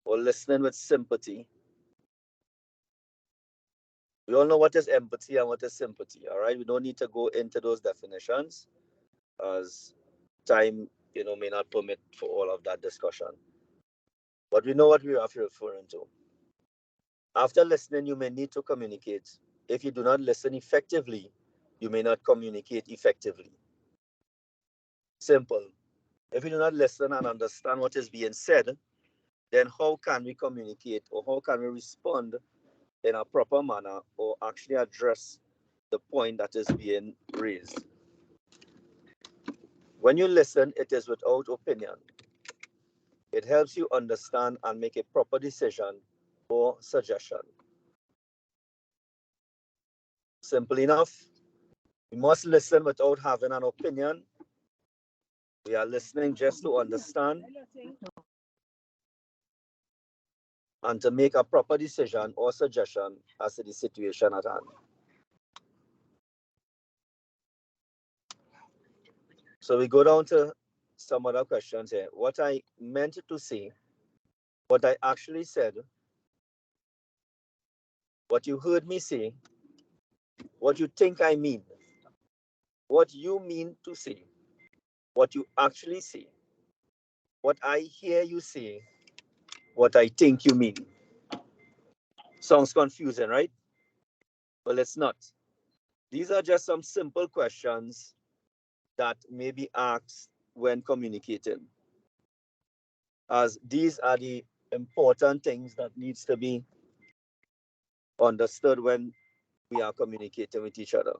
or listening with sympathy. We all know what is empathy and what is sympathy, all right? We don't need to go into those definitions as time, may not permit for all of that discussion. But we know what we are referring to. After listening, you may need to communicate. If you do not listen effectively, you may not communicate effectively. Simple. If you do not listen and understand what is being said, then how can we communicate or how can we respond in a proper manner or actually address the point that is being raised? When you listen, it is without opinion. It helps you understand and make a proper decision or suggestion. Simple enough. We must listen without having an opinion. We are listening just to understand and to make a proper decision or suggestion as to the situation at hand. So we go down to some other questions here. What I meant to say, what I actually said, what you heard me say, what you think I mean, what you mean to say, what you actually say, what I hear you say, what I think you mean. Sounds confusing, right? Well, it's not. These are just some simple questions that may be asked when communicating, as these are the important things that needs to be understood when we are communicating with each other.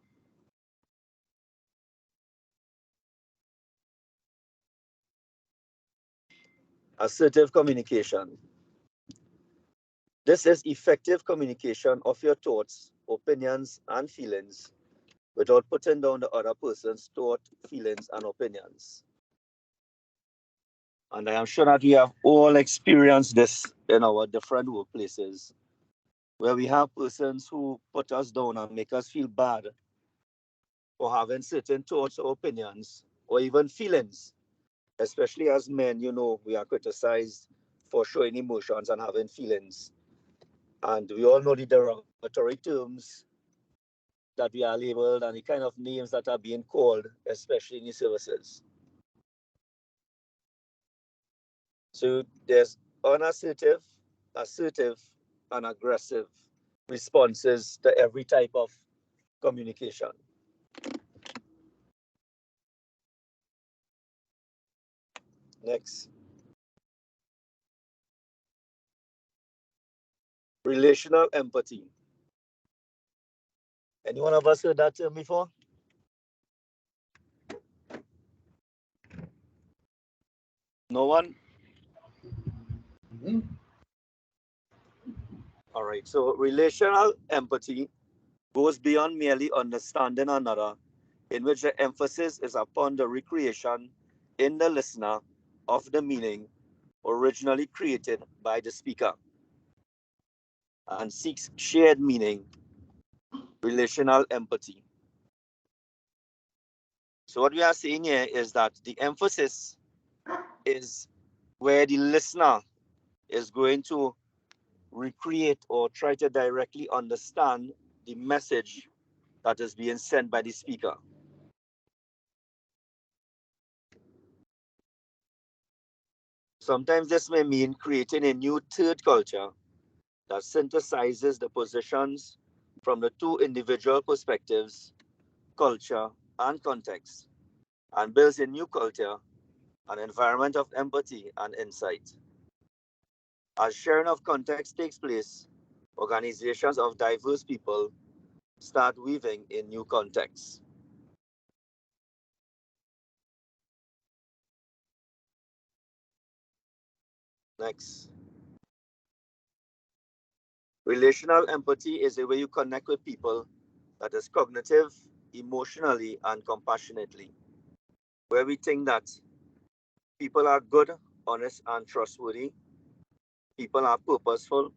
Assertive communication. This is effective communication of your thoughts, opinions, and feelings without putting down the other person's thought, feelings, and opinions. And I am sure that we have all experienced this in our different workplaces, where we have persons who put us down and make us feel bad for having certain thoughts or opinions or even feelings. Especially as men, we are criticized for showing emotions and having feelings. And we all know the derogatory terms that we are labeled and the kind of names that are being called, especially in the services. So there's unassertive, assertive, and aggressive responses to every type of communication. Next. Relational empathy. Anyone of us heard that term before? No one? Mhm. All right. So relational empathy goes beyond merely understanding another, in which the emphasis is upon the recreation in the listener of the meaning originally created by the speaker and seeks shared meaning, relational empathy. So, what we are saying here is that the emphasis is where the listener is going to recreate or try to directly understand the message that is being sent by the speaker. Sometimes this may mean creating a new third culture that synthesizes the positions from the two individual perspectives, culture, and context, and builds a new culture, an environment of empathy and insight. As sharing of context takes place, organizations of diverse people start weaving in new contexts. Next. Relational empathy is a way you connect with people that is cognitive, emotionally, and compassionately, where we think that people are good, honest, and trustworthy. People are purposeful.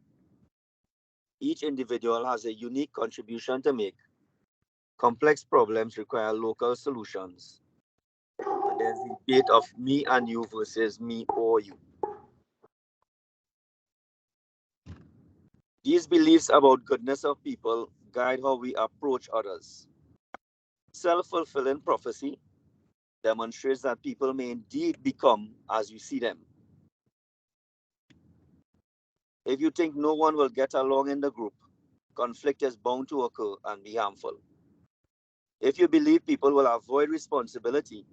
Each individual has a unique contribution to make. Complex problems require local solutions. And there's the debate of me and you versus me or you. These beliefs about goodness of people guide how we approach others. Self-fulfilling prophecy demonstrates that people may indeed become as you see them. If you think no one will get along in the group, conflict is bound to occur and be harmful. If you believe people will avoid responsibility,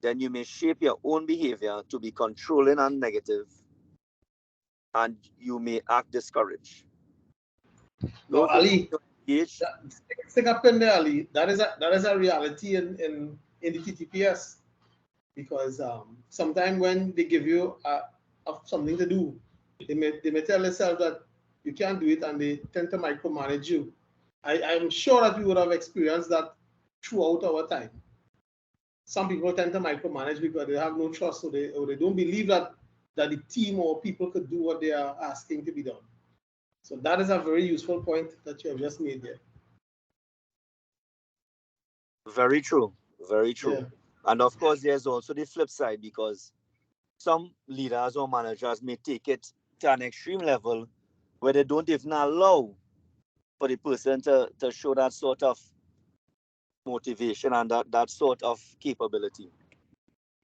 then you may shape your own behavior to be controlling and negative, and you may act discouraged. No, Those who Ali, engage, stick up in there, Ali. That is a reality in the TTPS, because sometimes when they give you something to do, they may tell themselves that you can't do it, and they tend to micromanage you. I'm sure that we would have experienced that throughout our time. Some people tend to micromanage because they have no trust, or they don't believe that the team or people could do what they are asking to be done. So that is a very useful point that you have just made there. very true, very true. Yeah. And of course, there's also the flip side, because some leaders or managers may take it to an extreme level where they don't even allow for the person to show that sort of motivation and that sort of capability.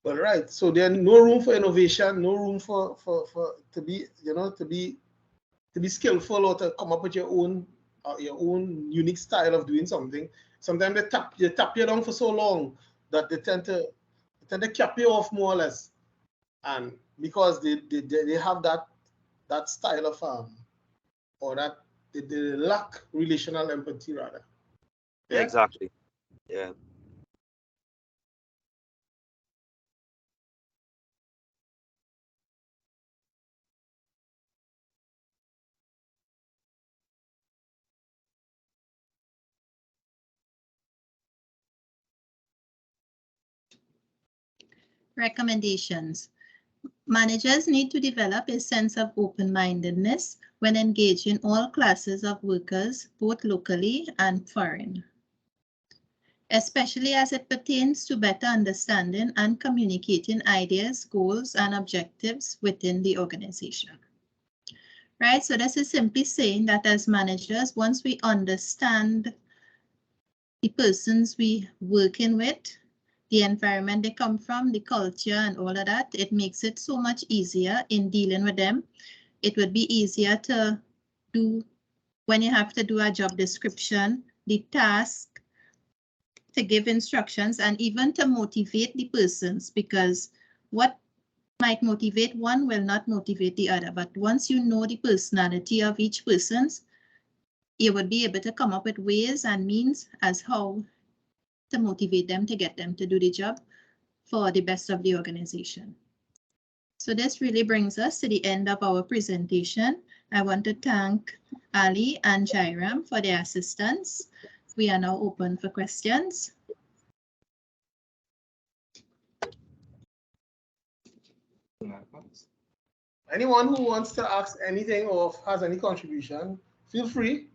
But right. So there's no room for innovation, no room for to be skillful or to come up with your own your own unique style of doing something, sometimes they tap you down for so long that they tend to cap you off more or less, and because they have that style of or that they lack relational empathy rather. Yeah, Yeah. exactly. Yeah. Recommendations. Managers need to develop a sense of open-mindedness when engaging all classes of workers, both locally and foreign, especially as it pertains to better understanding and communicating ideas, goals, and objectives within the organization. Right, so this is simply saying that as managers, once we understand the persons we working with, the environment they come from, the culture and all of that, it makes it so much easier in dealing with them. It would be easier to do when you have to do a job description, the task, to give instructions, and even to motivate the persons, because what might motivate one will not motivate the other. But once you know the personality of each person's, you would be able to come up with ways and means as how to motivate them to get them to do the job for the best of the organization. So this really brings us to the end of our presentation. I want to thank Ali and Jairam for their assistance. We are now open for questions. Anyone who wants to ask anything or has any contribution, feel free.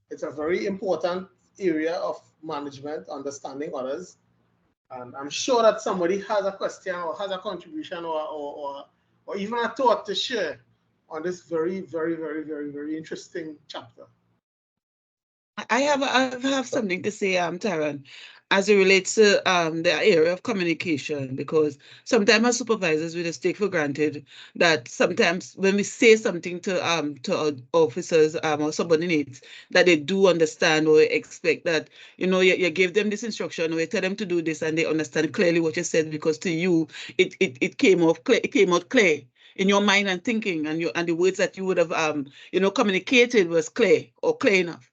It's a very important area of management, understanding others. And I'm sure that somebody has a question or has a contribution or even a thought to share on this very, very, very, very, very interesting chapter. I have something to say, Taran, as it relates to the area of communication, because sometimes our supervisors we just take for granted that sometimes when we say something to our officers or subordinates, that they do understand or expect that, you know, you give them this instruction or you tell them to do this and they understand clearly what you said, because to you it came off clear, it came out clear in your mind and thinking, and the words that you would have communicated was clear or clear enough.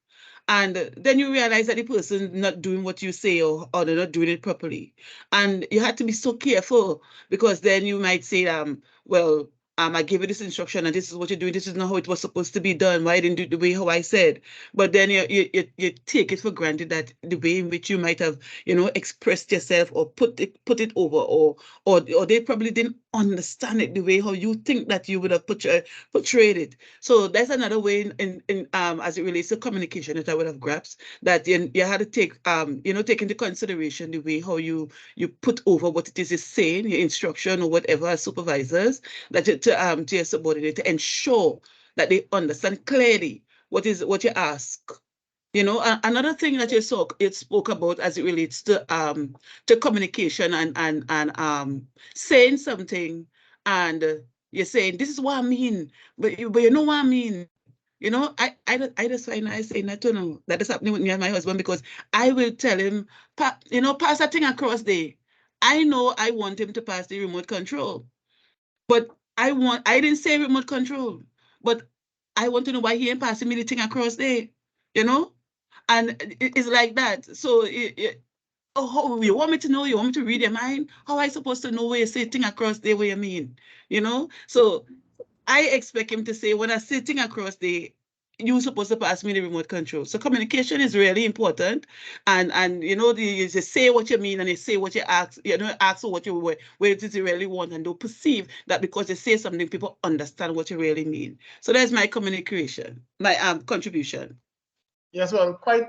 And then you realize that the person not doing what you say, or they're not doing it properly. And you had to be so careful, because then you might say, well, I gave you this instruction and this is what you're doing. This is not how it was supposed to be done. Why didn't do it the way how I said? But then you take it for granted that the way in which you might have, expressed yourself or put it over, or they probably didn't understand it the way how you think that you would have portrayed it. So that's another way in as it relates to communication that I would have grasped, that you had to take take into consideration the way how you put over what it is you're saying, your instruction or whatever as supervisors, that to your subordinate, to ensure that they understand clearly what you ask. Another thing that it spoke about as it relates to communication and saying something, and you're saying this is what I mean, but you know what I mean. I just find I say that that is happening with me and my husband, because I will tell him, pass that thing across there. I know I want him to pass the remote control, but I didn't say remote control, but I want to know why he ain't passing me the thing across there, you know? And it's like that. So, oh, you want me to know? You want me to read your mind? How am I supposed to know where you're sitting across there, what you mean? So I expect him to say, when I'm sitting across the, you're supposed to pass me the remote control. So communication is really important. And you just say what you mean and you say what you ask, ask what what it is you really want, and don't perceive that because you say something, people understand what you really mean. So that's my communication, my contribution. Yes, well, quite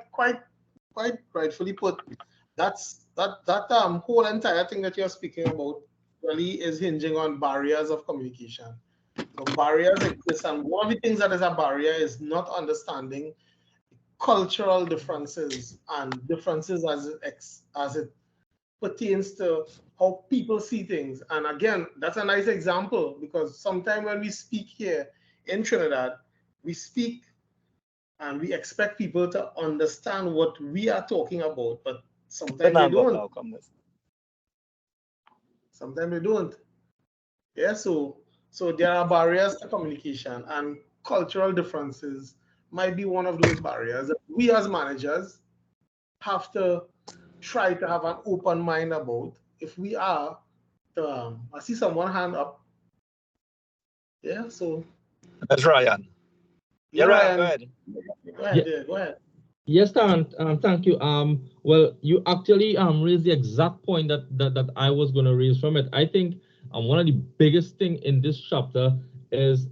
rightfully put. That whole entire thing that you're speaking about really is hinging on barriers of communication. So barriers exist, and one of the things that is a barrier is not understanding cultural differences and differences as it pertains to how people see things. And again, that's a nice example, because sometimes when we speak here in Trinidad, we speak and we expect people to understand what we are talking about, but sometimes they don't. Sometimes they don't. Yeah, so there are barriers to communication, and cultural differences might be one of those barriers that we as managers have to try to have an open mind about. If we are to, I see someone hand up. Yeah, so That's Ryan. Yeah, Ryan, go ahead. Go ahead, yeah, go ahead. Yes, Taryn, thank you. Well, you actually raised the exact point that I was going to raise from it. I think one of the biggest thing in this chapter is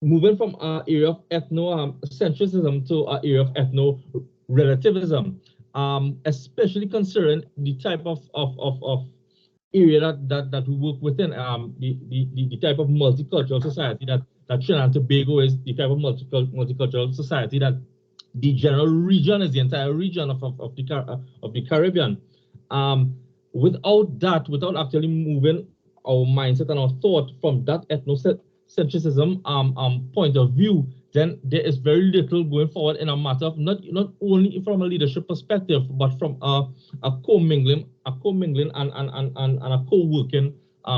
moving from an area of ethnocentrism to an area of ethno-relativism, especially considering the type of area that we work within, the type of multicultural society that Trinidad and Tobago is, the type of multicultural society that the general region is, the entire region of the Caribbean. Without actually moving our mindset and our thought from that ethnocentrism point of view, then there is very little going forward in a matter of not only from a leadership perspective, but from a co-mingling and a co-working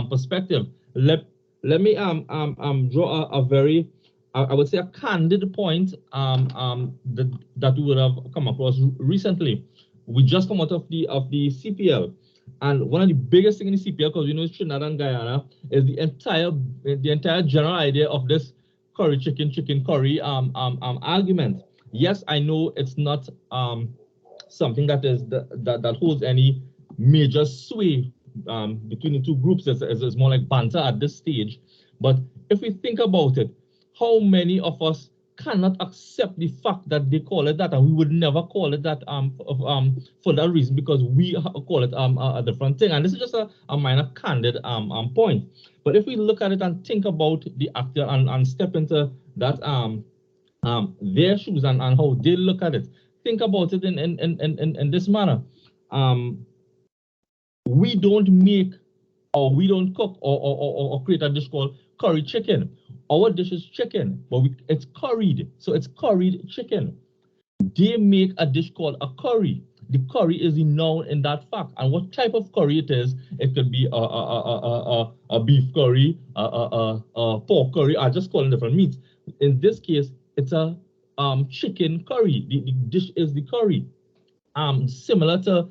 perspective. Let me draw a very, I would say, a candid point that we would have come across recently. We just come out of the CPL, and one of the biggest things in the CPL, because we know Trinidad and Guyana, is the entire general idea of this curry chicken curry argument. Yes, I know it's not something that holds any major sway between the two groups. It's more like banter at this stage. But if we think about it, how many of us cannot accept the fact that they call it that, and we would never call it that for that reason, because we call it a different thing. And this is just a minor candid point. But if we look at it and think about the actor and step into that their shoes and how they look at it, think about it in this manner. We don't make, or we don't cook or create a dish called curry chicken. Our dish is chicken, but it's curried, so it's curried chicken. They make a dish called a curry. The curry is the noun in that fact, and what type of curry it is. It could be a beef curry, a pork curry. I just call it different meats. In this case, it's a chicken curry. The dish is the curry. Similar to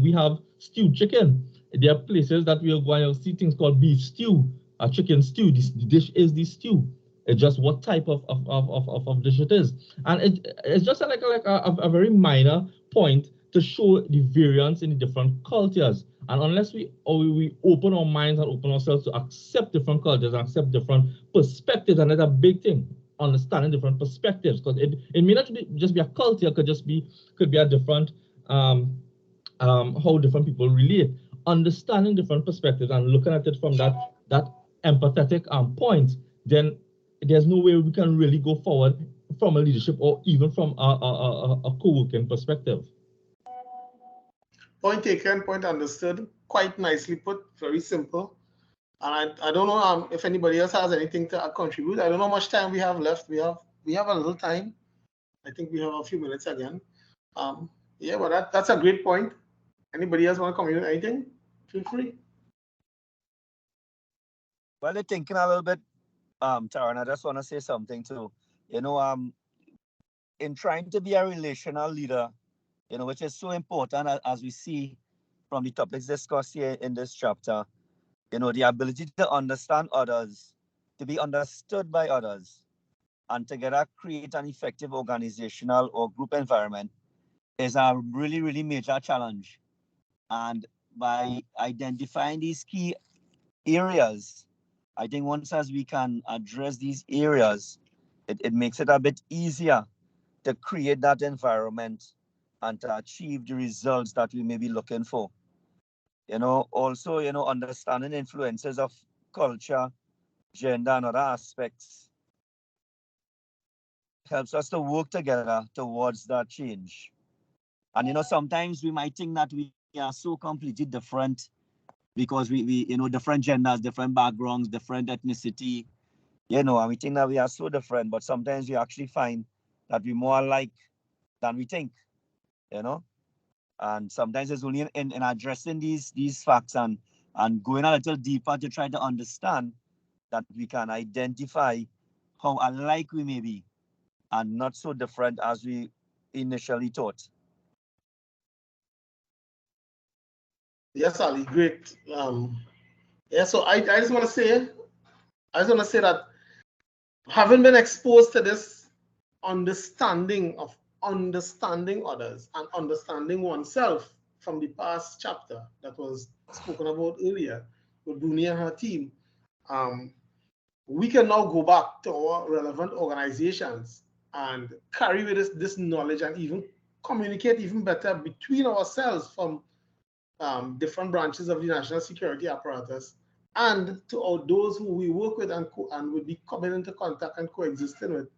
we have stewed chicken. There are places that we are going to see things called beef stew, a chicken stew. The dish is the stew. It's just what type of dish it is, and it's just like a very minor point to show the variance in the different cultures. And unless we open our minds and open ourselves to accept different cultures and accept different perspectives, and that's a big thing, understanding different perspectives, because it may not just be a culture, could be a different how different people relate. Understanding different perspectives and looking at it from that empathetic point, then there's no way we can really go forward from a leadership or even from a co-working perspective. Point taken, point understood. Quite nicely put, very simple. And I don't know if anybody else has anything to contribute. I don't know how much time we have left. We have a little time. I think we have a few minutes again. Yeah, but that's a great point. Anybody else want to comment on anything? Feel free. Well, they're thinking a little bit, Taryn, I just want to say something too. In trying to be a relational leader, which is so important as we see from the topics discussed here in this chapter, the ability to understand others, to be understood by others, and together create an effective organizational or group environment is a really, really major challenge. And by identifying these key areas, I think once as we can address these areas, it makes it a bit easier to create that environment and to achieve the results that we may be looking for. Also, understanding influences of culture, gender, and other aspects helps us to work together towards that change. And, sometimes we might think that we are so completely different because we different genders, different backgrounds, different ethnicity, And we think that we are so different, but sometimes we actually find that we're more alike than we think, you know. And sometimes it's only in addressing these facts and going a little deeper to try to understand that we can identify how alike we may be and not so different as we initially thought. Yes, Ali, great. Yeah, so I just want to say, that having been exposed to this understanding of understanding others and understanding oneself from the past chapter that was spoken about earlier with Bruni and her team, we can now go back to our relevant organizations and carry with us this knowledge and even communicate even better between ourselves from different branches of the national security apparatus and to those who we work with and would be coming into contact and coexisting with,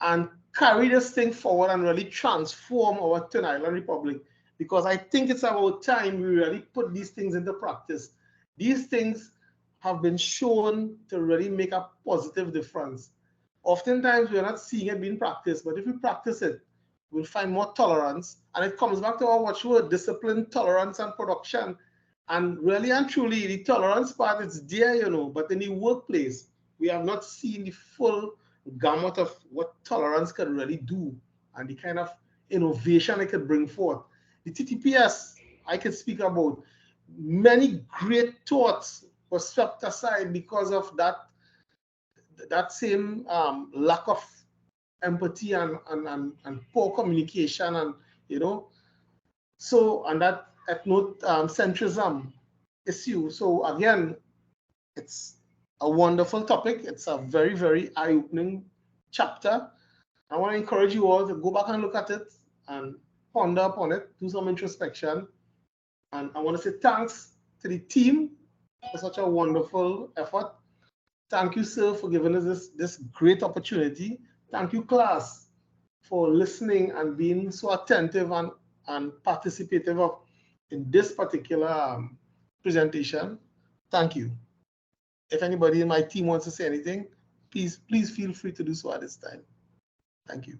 and carry this thing forward and really transform our Turn Island Republic. Because I think it's about time we really put these things into practice. These things have been shown to really make a positive difference. Oftentimes, we're not seeing it being practiced, but if we practice it, we'll find more tolerance. And it comes back to our watchword: discipline, tolerance, and production. And really and truly, the tolerance part is there, but in the workplace, we have not seen the full gamut of what tolerance can really do and the kind of innovation it could bring forth. The TTPS, I could speak about. Many great thoughts were swept aside because of that same lack of empathy and poor communication, and and that ethnocentrism issue. So again, it's a wonderful topic. It's a very, very eye-opening chapter. I want to encourage you all to go back and look at it and ponder upon it, do some introspection. And I want to say thanks to the team for such a wonderful effort. Thank you, sir, for giving us this great opportunity. Thank you, class, for listening and being so attentive and participative in this particular presentation. Thank you. If anybody in my team wants to say anything, please feel free to do so at this time. Thank you.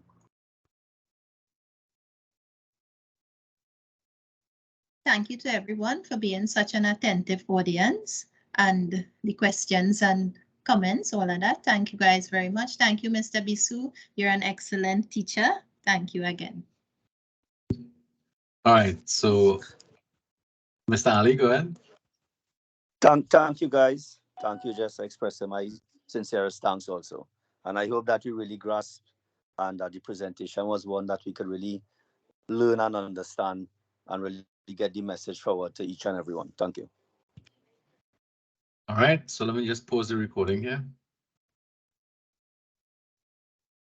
Thank you to everyone for being such an attentive audience and the questions and comments, all of that. Thank you guys very much. Thank you, Mr. Bisu. You're an excellent teacher. Thank you again. All right, so Mr. Ali, go ahead. Thank you, guys. Thank you. Just expressing my sincerest thanks also. And I hope that you really grasp and that the presentation was one that we could really learn and understand and really get the message forward to each and everyone. Thank you. All right, so let me just pause the recording here.